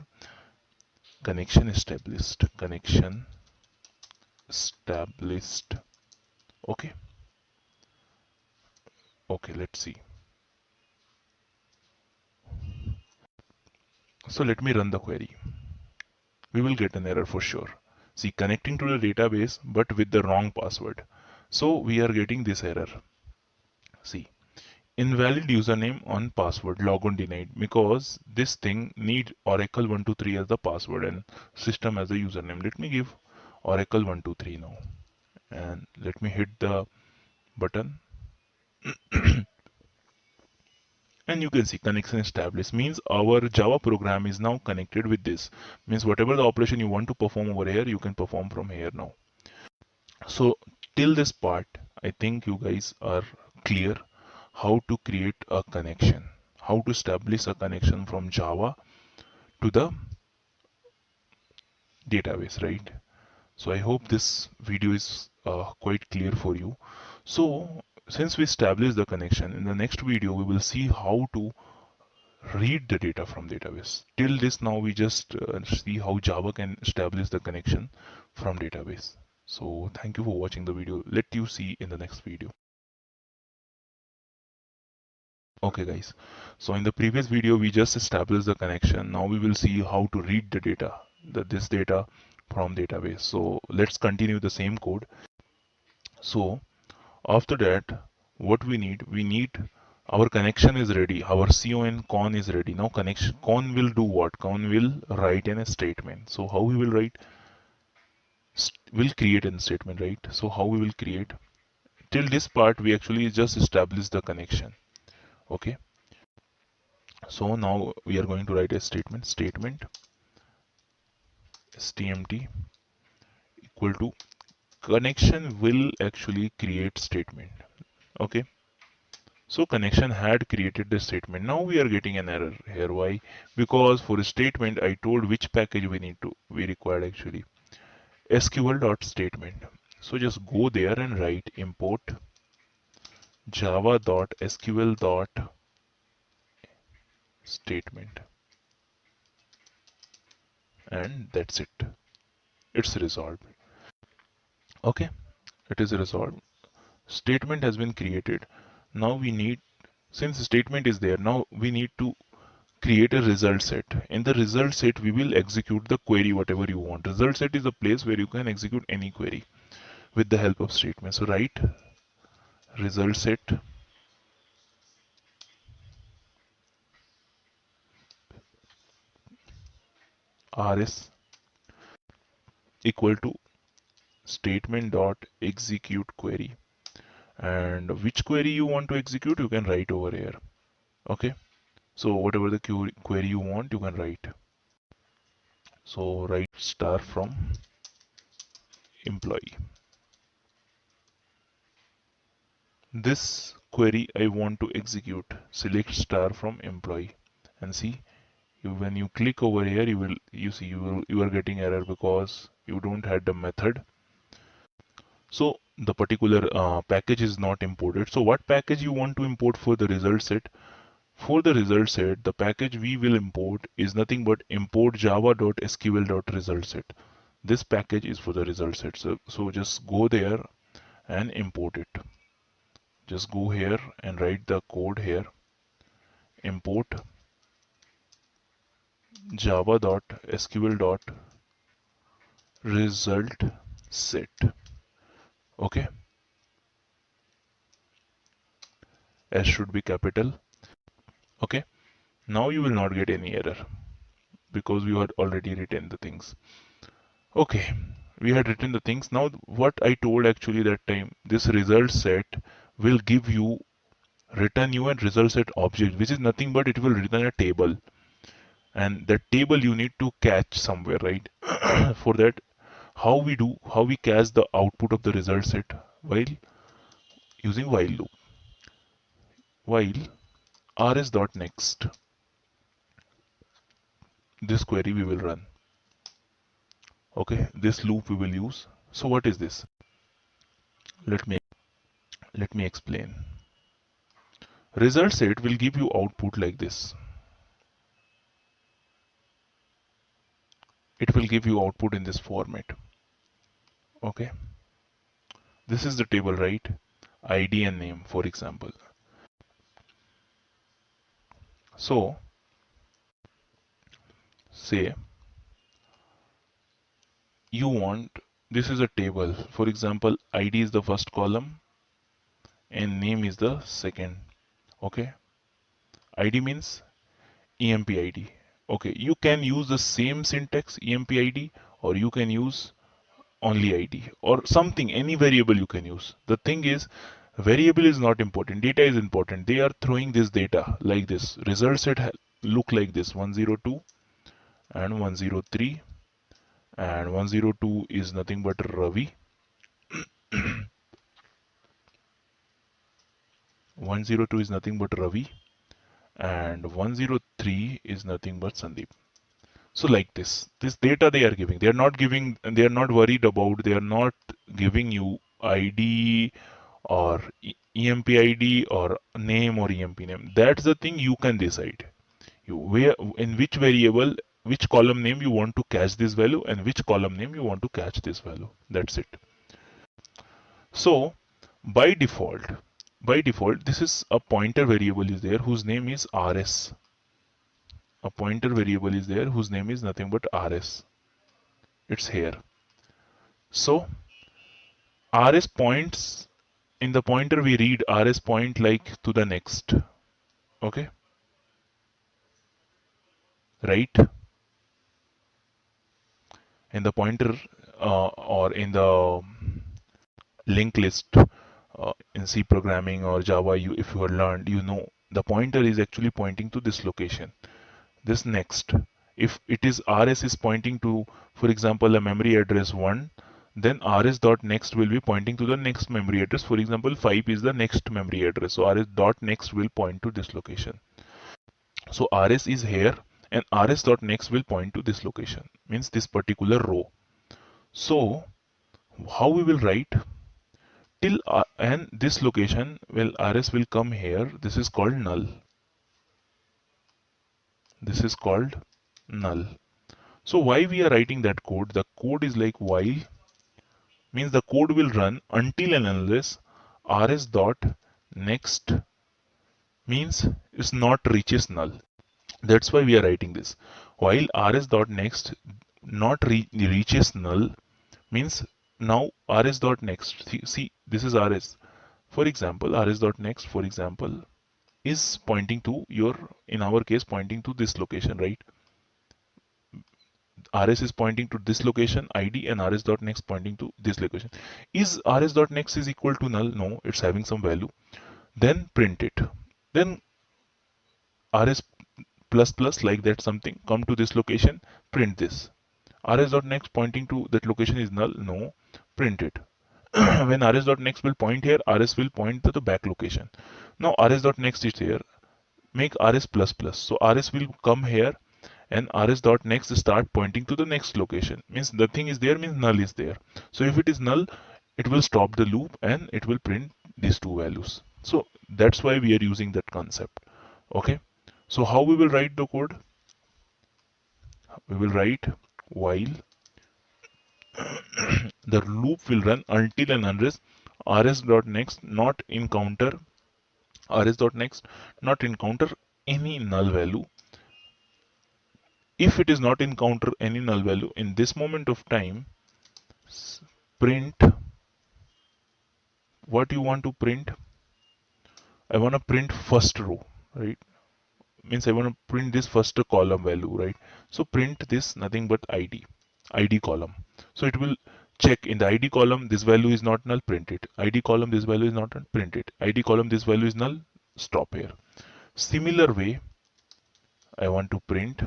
[SPEAKER 1] connection established, connection established. Okay, okay, let's see. So let me run the query. We will get an error for sure. See, connecting to the database but with the wrong password. So we are getting this error. See, invalid username on password, logon denied, because this thing need oracle123 as the password and system as the username. Let me give oracle123 now and let me hit the button. And you can see connection established, means our Java program is now connected with this. Means whatever the operation you want to perform over here, you can perform from here now. So till this part, I think you guys are clear how to create a connection, how to establish a connection from Java to the database, right? So I hope this video is quite clear for you. So since we established the connection, in the next video we will see how to read the data from database. Till this now we just see how Java can establish the connection from database. So thank you for watching the video. Let you see in the next video. Okay guys, so in the previous video we just established the connection. Now we will see how to read the data, this data from database. So let's continue the same code. So after that, what we need our connection is ready, our con is ready. Now connection con will do what? Con will write in a statement. So how we will write? Will create a statement, right? So how we will create? till this part we actually just established the connection. Okay, so now we are going to write a statement stmt equal to connection will actually create statement. Okay, so connection had created the statement. Now we are getting an error here. Why? Because for a statement I told which package we required actually sql.statement. So just go there and write import java.sql.statement, and that's it. It's resolved. Okay, it is resolved. Statement has been created. Now we need, since statement is there, now we need to create a result set. In the result set, we will execute the query whatever you want. Result set is a place where you can execute any query with the help of statement. So write result set rs equal to statement dot execute query, and which query you want to execute you can write over here. Okay, so whatever the query you want you can write. So write star from employee. This query I want to execute. Select star from employee, and see, when you click over here you are getting error because you don't have the method. So the particular package is not imported. So what package you want to import for the result set? For the result set, the package we will import is nothing but import java.sql.resultset. This package is for the result set. So just go there and import it. Just go here and write the code here. Import java.sql.resultset. Okay, S should be capital. Okay, now you will not get any error because we had already written the things. Okay, we had written the things. Now what I told actually that time, this result set will give you, return you a result set object, which is nothing but it will return a table, and that table you need to catch somewhere, right? For that, how we catch the output of the result set? While using while loop. While rs.next, this query we will run. Okay, this loop we will use. So what is this? Let me explain. Result set will give you output like this. It will give you output in this format. Okay, this is the table, right? ID and name, for example. So say you want, this is a table, for example, ID is the first column and name is the second. Okay, ID means emp ID. Okay, you can use the same syntax emp ID, or you can use only ID or something, any variable you can use. The thing is, variable is not important, data is important. They are throwing this data like this. Result set look like this: 102 and 103, and 102 is nothing but Ravi. 102 is nothing but Ravi, and 103 is nothing but Sandeep. So like this data they are giving, they are not giving, they are not worried about, they are not giving you ID or emp ID or name or emp name. That's the thing you can decide. You where, in which variable, which column name you want to catch this value, and which column name you want to catch this value. That's it. So by default, this is a pointer variable is there whose name is rs. A pointer variable is there whose name is nothing but rs. It's here. So rs points, in the pointer we read rs point like to the next. Okay, right? In the pointer or in the linked list, in C programming or Java, if you have learned, you know the pointer is actually pointing to this location. This next, if it is rs is pointing to, for example, a memory address 1, then rs dot next will be pointing to the next memory address. For example, 5 is the next memory address, so rs dot next will point to this location. So rs is here and rs dot next will point to this location, means this particular row. So how we will write till and this location, well, rs will come here. This is called null. This is called null. So why we are writing that code? The code is like while, means the code will run until and unless rs dot next means is not reaches null. That's why we are writing this. While rs dot next not reaches null means now rs dot next. See, this is rs. For example, rs dot next, for example, is pointing to your, in our case, pointing to this location, right? rs is pointing to this location id and rs dot next pointing to this location. Is rs dot next is equal to null? No, it's having some value. Then print it. Then rs plus plus like that something come to this location, print this. Rs dot next pointing to that location is null? No, print it. When rs dot next will point here, rs will point to the back location. Now rs dot next is here, make rs plus plus, so rs will come here and rs dot next start pointing to the next location, means the thing is there, means null is there. So if it is null, it will stop the loop and it will print these two values. So that's why we are using that concept. Okay, so how we will write the code? We will write while the loop will run until and unless rs dot next not encounter any null value. If it is not encounter any null value in this moment of time, print what you want to print. I want to print first row, right? Means I want to print this first column value, right? So print this nothing but id column. So it will check in the id column this value is not null, print it. Id column this value is not null, print it. Id column this value is null, stop here. Similar way, I want to print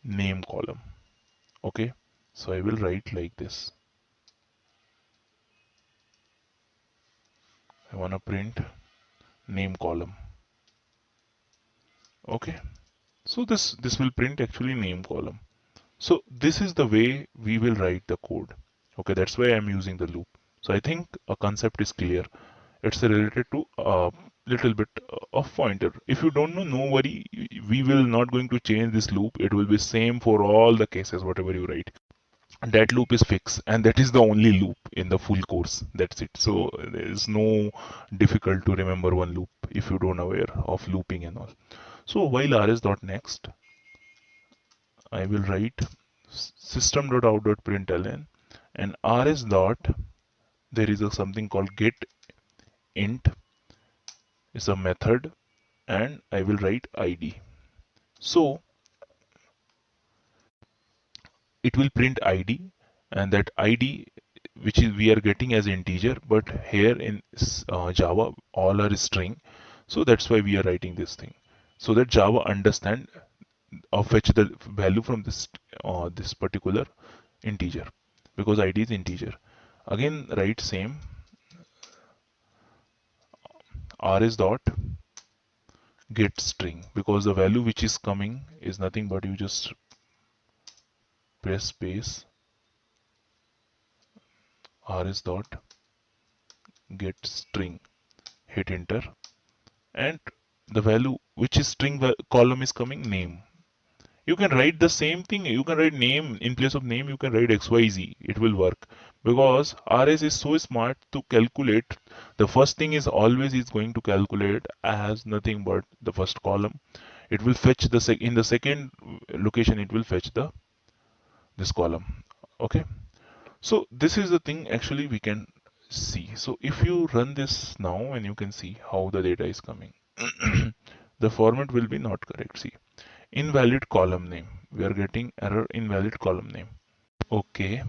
[SPEAKER 1] name column. Okay, so I will write like this. I want to print name column. Okay, so this will print actually name column. So this is the way we will write the code. Okay, that's why I'm using the loop. So I think a concept is clear. It's related to a little bit of pointer. If you don't know, no worry, we will not going to change this loop. It will be same for all the cases, whatever you write. And that loop is fixed, and that is the only loop in the full course. That's it. So there is no difficult to remember one loop if you don't aware of looping and all. So while rs.next, I will write system.out.println and rs dot, there is a something called get int is a method, and I will write id. So it will print id, and that id which is we are getting as integer, but here in Java all are string. So that's why we are writing this thing, so that Java understand or fetch the value from this particular integer, because id is integer. Again write same rs dot get string, because the value which is coming is nothing but you just press space rs dot get string, hit enter, and the value which is string column is coming name. You can write the same thing. You can write name in place of name. You can write XYZ. It will work, because RS is so smart to calculate. The first thing is always is going to calculate as nothing but the first column. It will fetch the in the second location. It will fetch this column. Okay. So this is the thing actually we can see. So if you run this now, and you can see how the data is coming. The format will be not correct. See. Invalid column name. We are getting error invalid column name. Okay.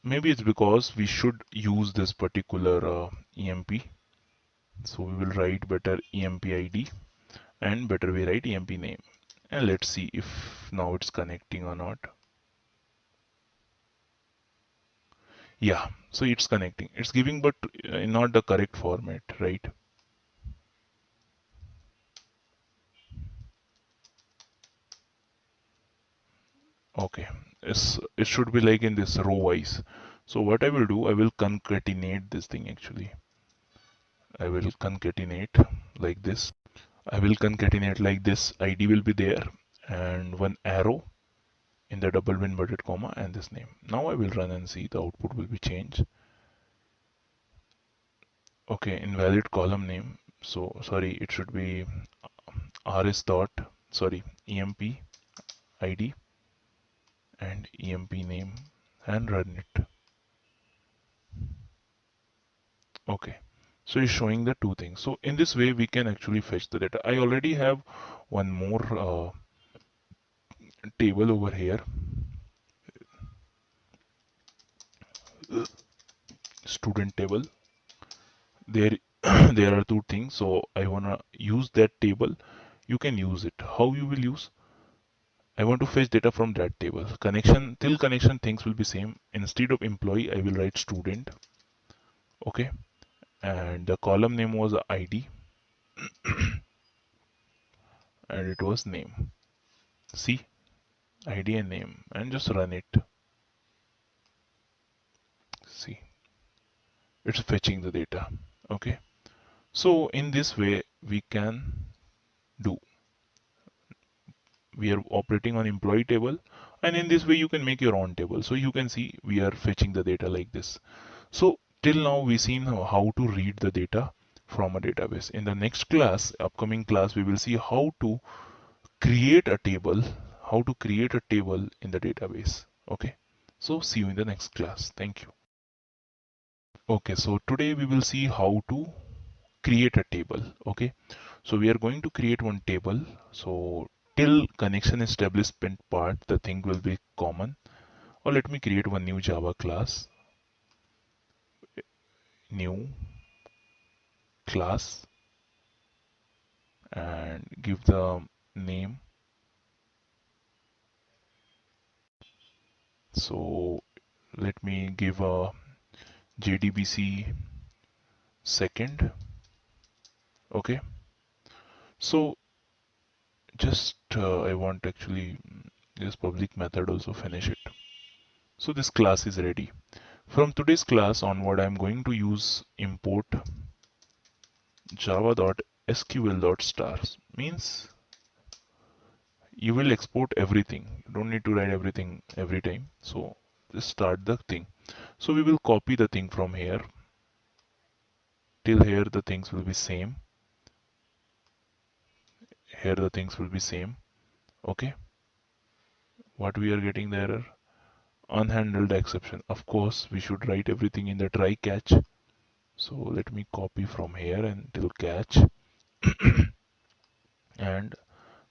[SPEAKER 1] maybe it's because we should use this particular EMP. So we will write better EMP ID and better we write EMP name. And let's see if now it's connecting or not. Yeah, so it's connecting. It's giving, but not the correct format, right? Okay, it should be like in this row wise. So what I will do, I will concatenate this thing actually. I will concatenate like this. I will concatenate like this. ID will be there and one arrow in the double inverted comma and this name. Now I will run and see the output will be changed. Okay, invalid column name. So sorry, it should be rs dot sorry emp id and emp name and run it. Okay, so it's showing the two things. So in this way we can actually fetch the data. I already have one more table over here, student table. There there are two things, so I wanna use that table. You can use it. How you will use? I want to fetch data from that table. Connection till connection things will be same. Instead of employee I will write student. Okay, and the column name was ID and it was name. See, ID and name, and just run it. See, it's fetching the data. Okay, so in this way we can do. We are operating on employee table, and in this way you can make your own table. So you can see we are fetching the data like this. So till now we seen how to read the data from a database. In the next class, upcoming class, we will see how to create a table, in the database. Okay, so see you in the next class. Thank you. Okay, so today we will see how to create a table. Okay, so we are going to create one table. So till connection establishment part, the thing will be common. Or let me create one new Java class, new class, and give the name. So let me give a JDBC second. Okay, so just I want actually this public method also finish it. So this class is ready. From today's class onward, I'm going to use import java.sql.stars. Means you will export everything. You don't need to write everything every time. So just start the thing. So we will copy the thing from here till here. The things will be same. Here the things will be same. Okay. What we are getting the error? Unhandled exception. Of course, we should write everything in the try catch. So let me copy from here until catch and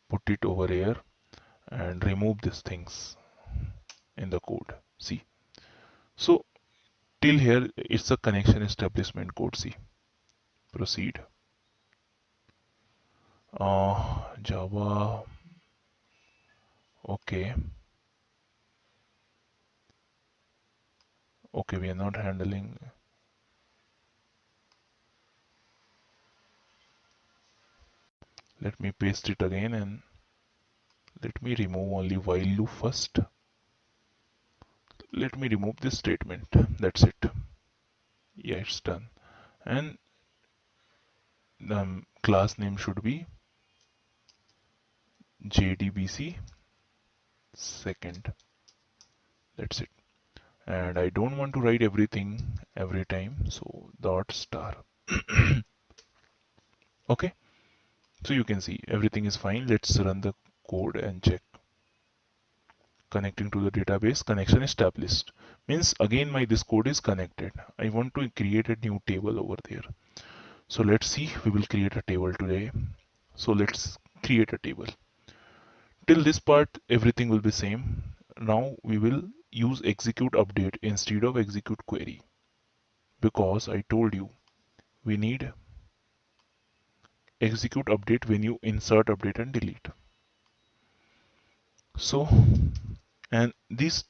[SPEAKER 1] put it over here and remove these things in the code. See. So till here it's a connection establishment code. See. Proceed. Java. Okay. Okay, we are not handling. Let me paste it again and let me remove only while loop first. Let me remove this statement. That's it. Yeah, it's done. And the class name should be JDBC second. That's it. And I don't want to write everything every time, so dot star. Okay, so you can see everything is fine. Let's run the code and check. Connecting to the database, connection established. Means again this code is connected. I want to create a new table over there. So let's see, we will create a table today. So let's create a table. Till this part everything will be same. Now we will use execute update instead of execute query? Because I told you we need execute update when you insert, update and delete. So, and this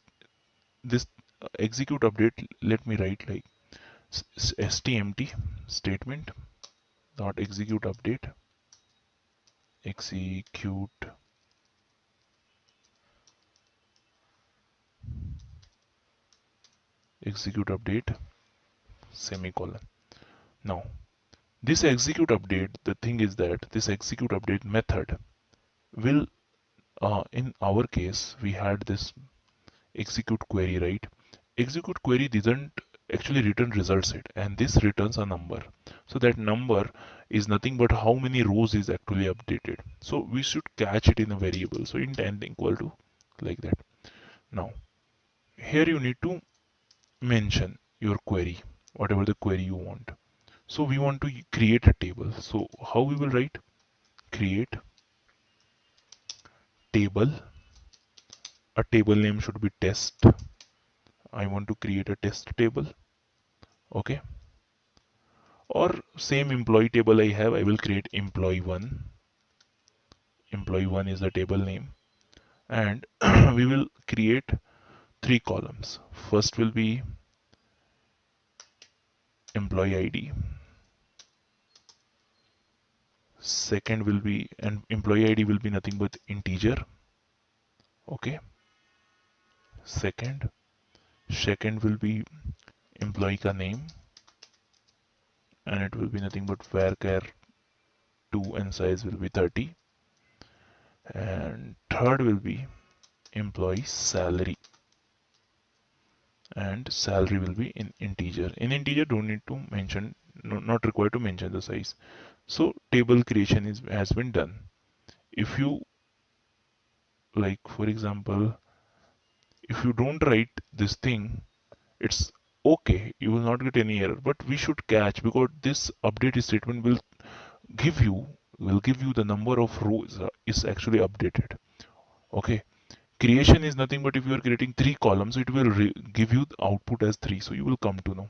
[SPEAKER 1] execute update, let me write like stmt statement dot execute update, execute update semicolon. Now this execute update, the thing is that this execute update method will in our case we had this execute query, right? Execute query doesn't actually return result set, and this returns a number. So that number is nothing but how many rows is actually updated. So we should catch it in a variable. So int n equal to like that. Now here you need to mention your query, whatever the query you want. So we want to create a table. So how we will write? Create table. A table name should be test. I want to create a test table. Okay. Or same employee table I have, I will create employee1. Employee1 is the table name. And we will create 3 columns. First will be employee ID. Second will be, and employee ID will be nothing but integer. Okay. Second will be employee ka name, and it will be nothing but varchar 2 and size will be 30. And third will be employee salary, and salary will be in integer. In integer don't need to mention, not required to mention the size. So table creation has been done. If you like, for example, if you don't write this thing, it's okay, you will not get any error, but we should catch, because this update statement will give you the number of rows is actually updated. Okay. Creation is nothing but if you are creating 3 columns, it will give you the output as 3. So you will come to know.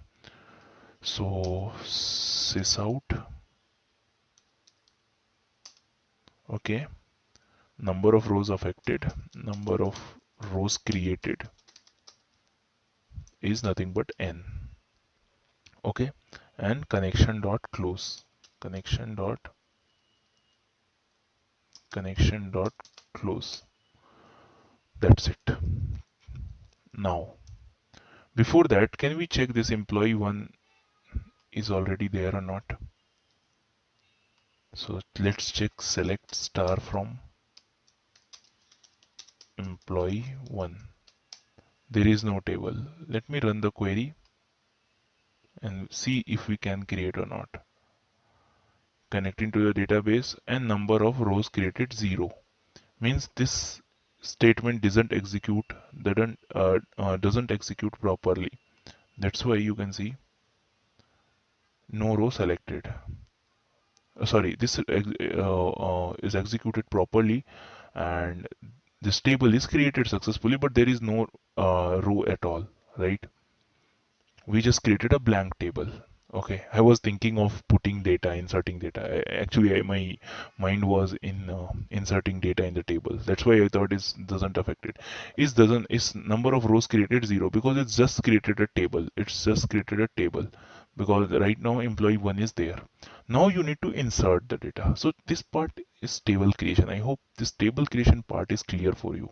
[SPEAKER 1] So sys out. Okay. Number of rows affected, number of rows created is nothing but n. Okay. And connection dot close. Connection dot close. That's it. Now, before that, can we check this employee one is already there or not? So let's check select star from employee one. There is no table. Let me run the query and see if we can create or not. Connecting to the database, and number of rows created 0. Means this statement doesn't execute properly. That's why you can see no row selected. Sorry, this is executed properly, and this table is created successfully, but there is no row at all, right? We just created a blank table. Okay, I was thinking of putting data, inserting data. My mind was in inserting data in the table. That's why I thought it doesn't affect it. Is number of rows created 0 because it's just created a table. It's just created a table because right now employee 1 is there. Now you need to insert the data. So this part is table creation. I hope this table creation part is clear for you.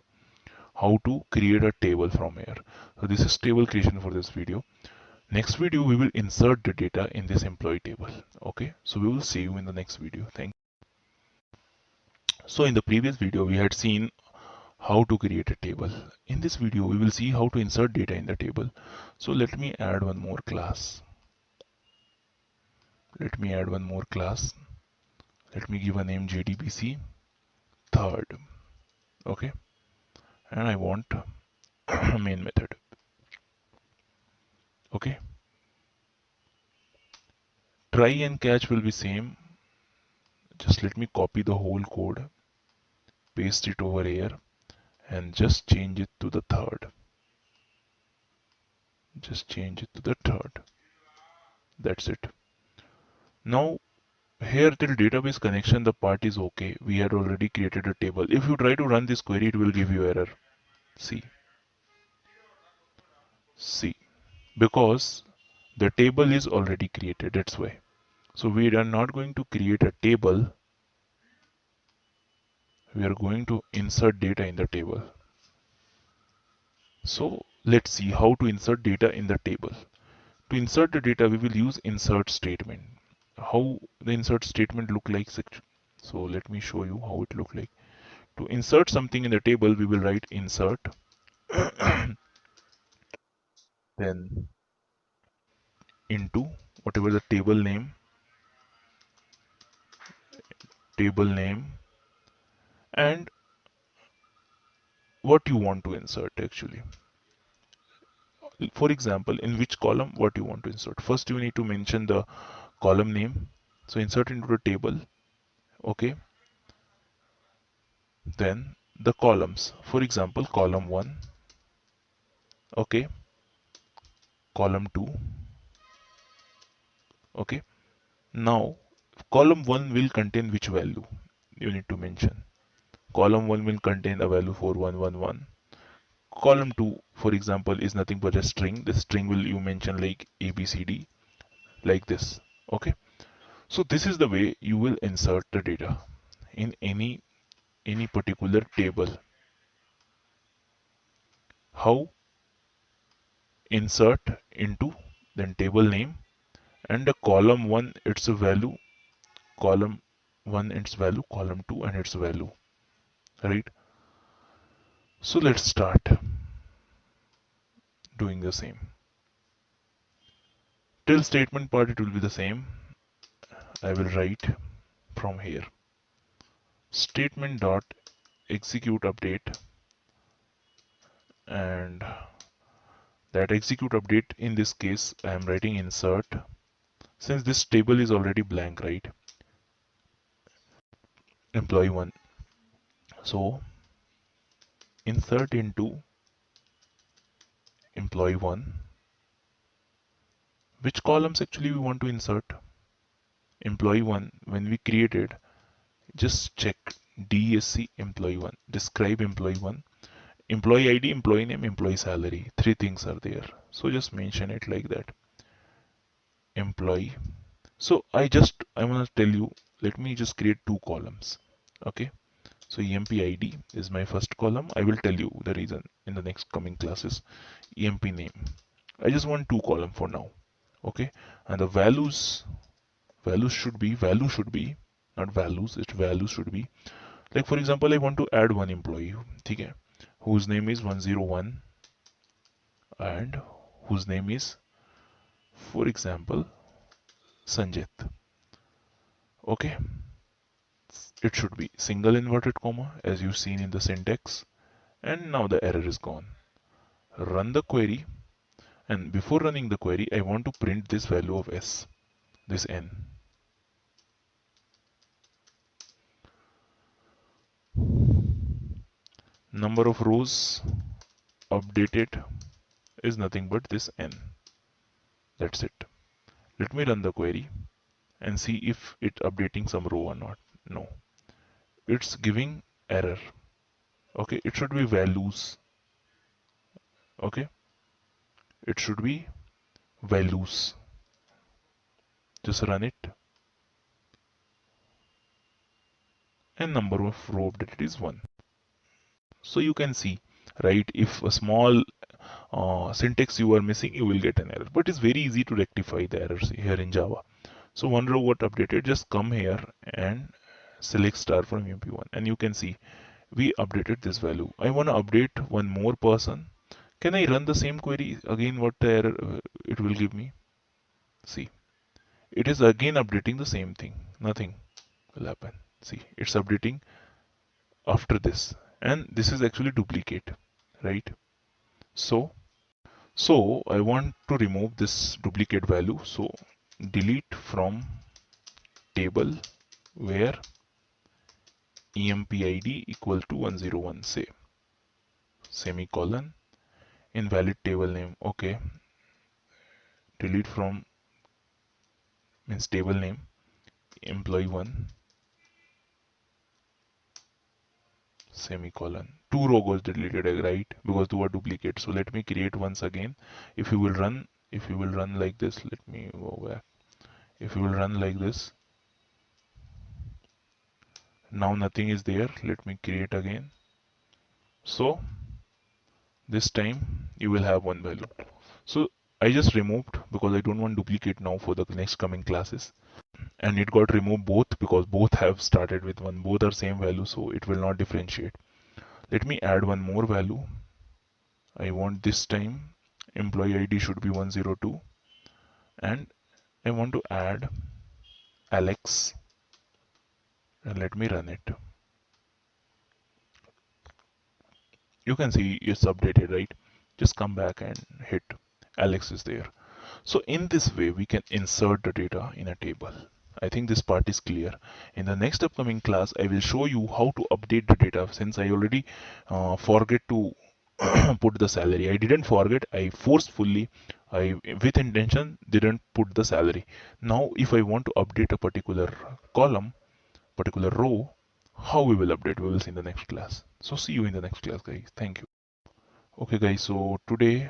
[SPEAKER 1] How to create a table from here. So this is table creation for this video. Next video we will insert the data in this employee table. Okay, so we will see you in the next video. Thank you. So in the previous video we had seen how to create a table. In this video we will see how to insert data in the table. So let me add one more class. Let me give a name JDBC third. Okay, and I want main method. Okay, try and catch will be same. Just let me copy the whole code, paste it over here, and just change it to the third. Just change it to the third. That's it. Now here till database connection the part is okay. We had already created a table. If you try to run this query, it will give you error. See, see, because the table is already created. That's why. So we are not going to create a table. We are going to insert data in the table. So let's see how to insert data in the table. To insert the data, we will use insert statement. How the insert statement look like? So let me show you how it look like. To insert something in the table, we will write insert, then into whatever the table name, and what you want to insert actually. For example, in which column what you want to insert. First, you need to mention the column name. So insert into the table. Okay. Then the columns. For example, column 1. Okay. Column 2. Okay. Now, column 1 will contain which value? You need to mention. Column 1 will contain a value 4111. Column 2, for example, is nothing but a string. The string will you mention like ABCD, like this. Okay. So this is the way you will insert the data in any particular table. How? Insert into, then table name, and the column 1 its value, column 1 its value, column 2 and its value, right? So let's start doing the same. Till statement part it will be the same. I will write from here statement dot execute update, and that execute update, in this case I am writing insert, since this table is already blank, right? Employee 1. So insert into employee 1. Which columns actually we want to insert? Employee 1, when we created, just check DSC employee 1, describe employee 1, employee ID, employee name, employee salary. Three things are there. So just mention it like that. Employee. So I want to tell you, let me just create two columns. Okay. So EMP ID is my first column. I will tell you the reason in the next coming classes. EMP name. I just want two column for now. Okay. And the value should be, not values, its values should be, like for example, I want to add one employee, okay, whose name is 101 and whose name is, for example, Sanjit. Okay, it should be single inverted comma as you've seen in the syntax, and now the error is gone. Run the query, and before running the query, I want to print this value of S, this N. Number of rows updated is nothing but this N. That's it. Let me run the query and see if it updating some row or not. No, it's giving error. Okay, it should be values. Okay, it should be values. Just run it, and number of row updated is 1. So you can see, right, if a small syntax you are missing, you will get an error, but it's very easy to rectify the errors here in Java. So one row got updated, just come here and select star from MP1, and you can see we updated this value. I want to update one more person. Can I run the same query again? What the error it will give me? See, it is again updating the same thing. Nothing will happen. See, it's updating after this, and this is actually duplicate, right? So I want to remove this duplicate value. So delete from table where empid equal to 101, say, semicolon, invalid table name. Okay, delete from means table name employee 1 semicolon. 2 row goes deleted, right? Because 2 are duplicate. So let me create once again. If you will run like this, let me go back. If you will run like this, now nothing is there. Let me create again. So this time you will have one value. So I just removed because I don't want duplicate now for the next coming classes. And it got removed both because both have started with 1. Both are same value, so it will not differentiate. Let me add one more value. I want this time employee ID should be 102 and I want to add Alex and let me run it. You can see it's updated, right? Just come back and hit Alex is there. So in this way we can insert the data in a table. I think this part is clear. In the next upcoming class I will show you how to update the data, since I already forget to put the salary. I didn't forget, I forcefully, I with intention didn't put the salary. Now if I want to update a particular column, particular row, how we will update, we will see in the next class. So see you in the next class, guys. Thank you. Okay guys, so today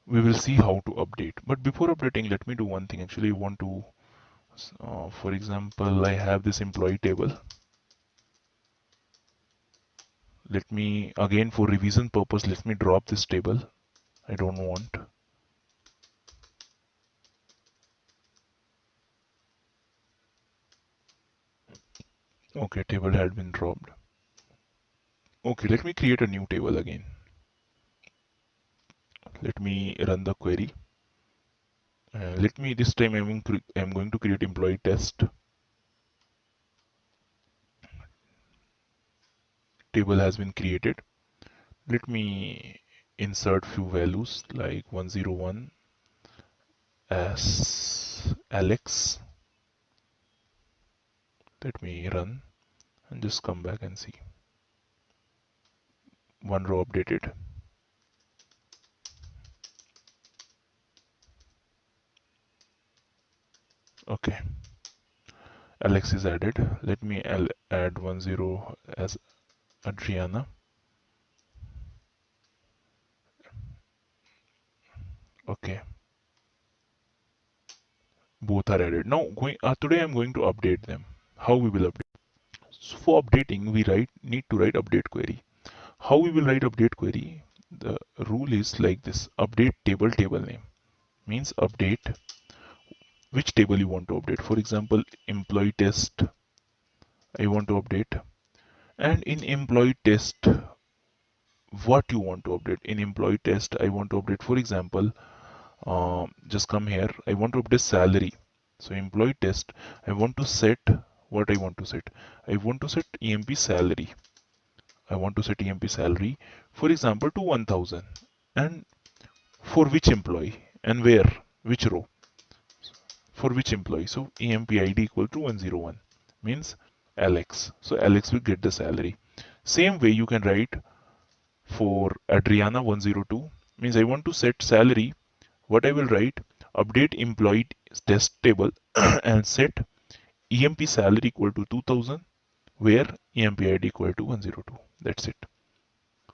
[SPEAKER 1] we will see how to update, but before updating let me do one thing. Actually I want to for example, I have this employee table. Let me again, for revision purpose, let me drop this table. I don't want. Okay, table had been dropped. Okay, let me create a new table again. Let me run the query. Let me this time I'm going to create employee test. Table has been created. Let me insert few values like 101 as Alex. Let me run and just come back and see. One row updated. Okay, Alex is added. Let me add 10 as Adriana. Okay, both are added. Now today I'm going to update them. How we will update? So for updating we need to write update query. How we will write update query? The rule is like this: update table name means update which table you want to update. For example, employee test I want to update, and in employee test what you want to update. In employee test I want to update, for example, just come here, I want to update salary. So employee test I want to set, what I want to set, I want to set EMP salary. I want to set EMP salary, for example, to 1000, and for which employee and where, which row, for which employee. So EMP ID equal to 101 means Alex. So Alex will get the salary. Same way you can write for Adriana 102 means I want to set salary. What I will write, update employee test table and set EMP salary equal to 2000 where EMP ID equal to 102. That's it.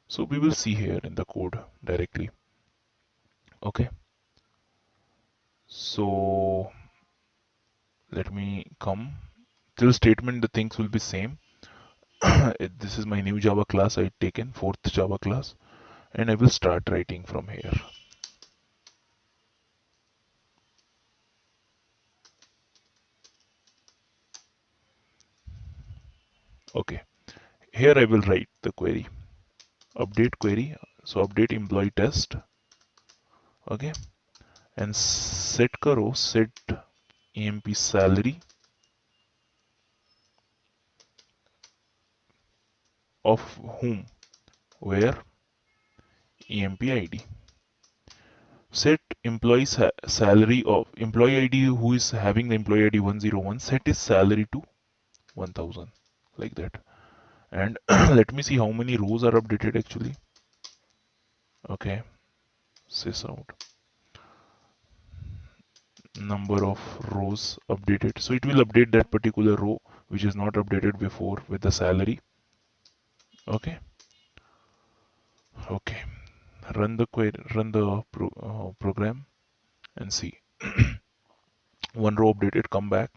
[SPEAKER 1] So we will see here in the code directly. Okay. So let me come till statement, the things will be same. This is my new Java class I taken, 4th Java class, and I will start writing from here. Okay, here I will write the query, update query. So update employee test. Okay, and set karo, set EMP salary of whom, where EMP ID. Set employee salary of employee ID who is having the employee ID 101, set his salary to 1000, like that. And let me see how many rows are updated actually. Okay, sys out. number of rows updated. So it will update that particular row which is not updated before with the salary. Okay. Okay. Run the query, run the program and see. One row updated, come back.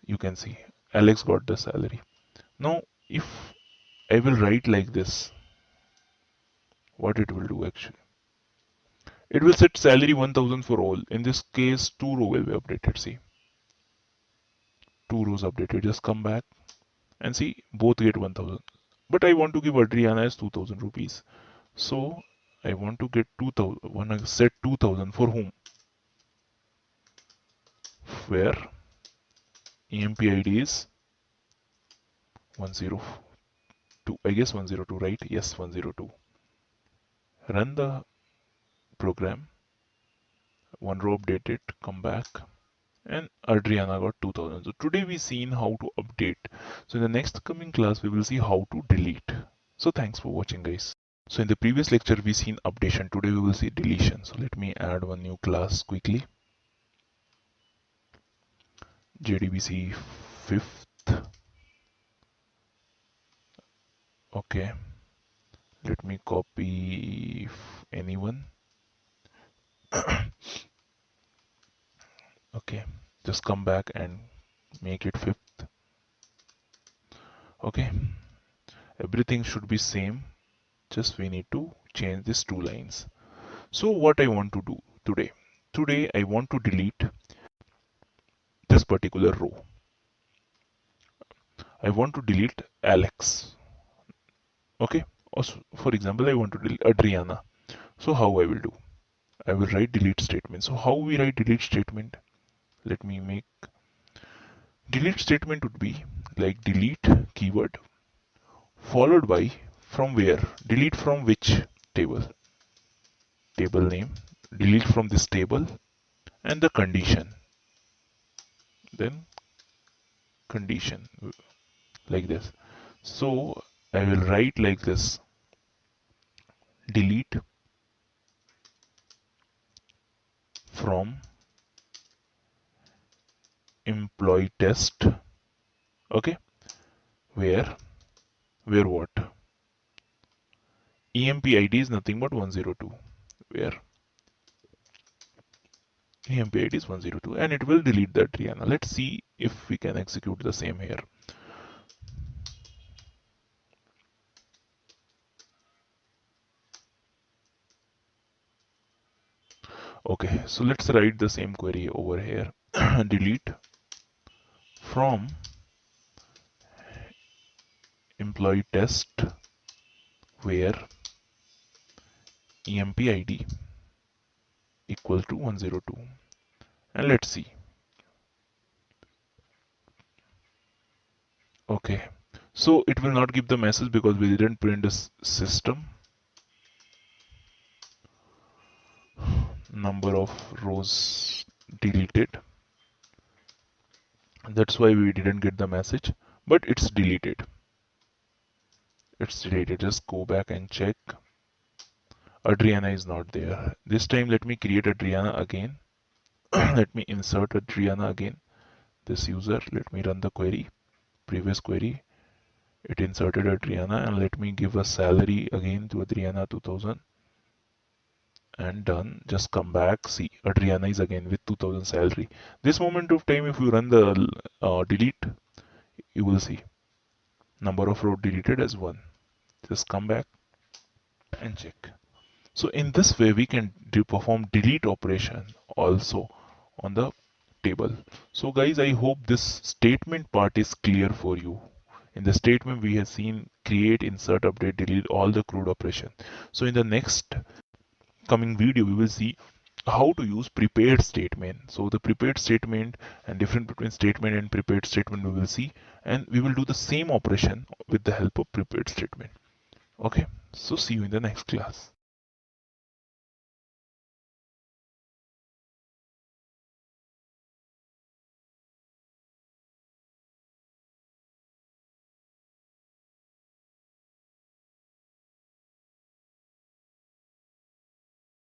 [SPEAKER 1] You can see Alex got the salary. Now, if I will write like this, what it will do actually? It will set salary 1000 for all. In this case, two row will be updated. See, two rows updated. Just come back and see both get 1000. But I want to give Adriana as 2000 rupees. So I want to get 2000. Want to set 2000 for whom? Where EMP ID is 102. I guess 102, right? Yes, 102. Run the program. One row updated. Come back. And Adriana got 2000. So today we seen how to update. So in the next coming class we will see how to delete. So thanks for watching, guys. So in the previous lecture we seen updation. Today we will see deletion. So let me add one new class quickly. JDBC 5th. Okay. Let me copy anyone. Okay. Just come back and make it 5th. Okay. Everything should be same. Just we need to change these two lines. So what I want to do today? Today I want to delete this particular row. I want to delete Alex. Okay. Also, for example, I want to delete Adriana. So how I will do? I will write delete statement. So how we write delete statement? Let me make delete statement would be like delete keyword followed by from where? Delete from which table? Table name. Delete from this table and the condition. Then condition like this. So I will write like this: delete from employee test. Okay, where what? EMP ID is nothing but 102. Where EMP ID is 102, and it will delete that Rihanna. Let's see if we can execute the same here. Okay, so let's write the same query over here. Delete from employee test where EMP ID equal to 102, and let's see. Okay, so it will not give the message because we didn't print the system. Number of rows deleted. That's why we didn't get the message, but it's deleted. It's deleted. Just go back and check. Adriana is not there. This time let me create Adriana again. Let me insert Adriana again. This user, let me run the query. Previous query. It inserted Adriana, and let me give a salary again to Adriana 2000. And done. Just come back. See, Adriana is again with 2000 salary. This moment of time, if you run the delete, you will see number of rows deleted as 1. Just come back and check. So in this way we can perform delete operation also on the table. So guys, I hope this statement part is clear for you. In the statement we have seen create, insert, update, delete, all the CRUD operation. So in the next coming video we will see how to use prepared statement. So the prepared statement and difference between statement and prepared statement we will see, and we will do the same operation with the help of prepared statement. Okay, so see you in the next class.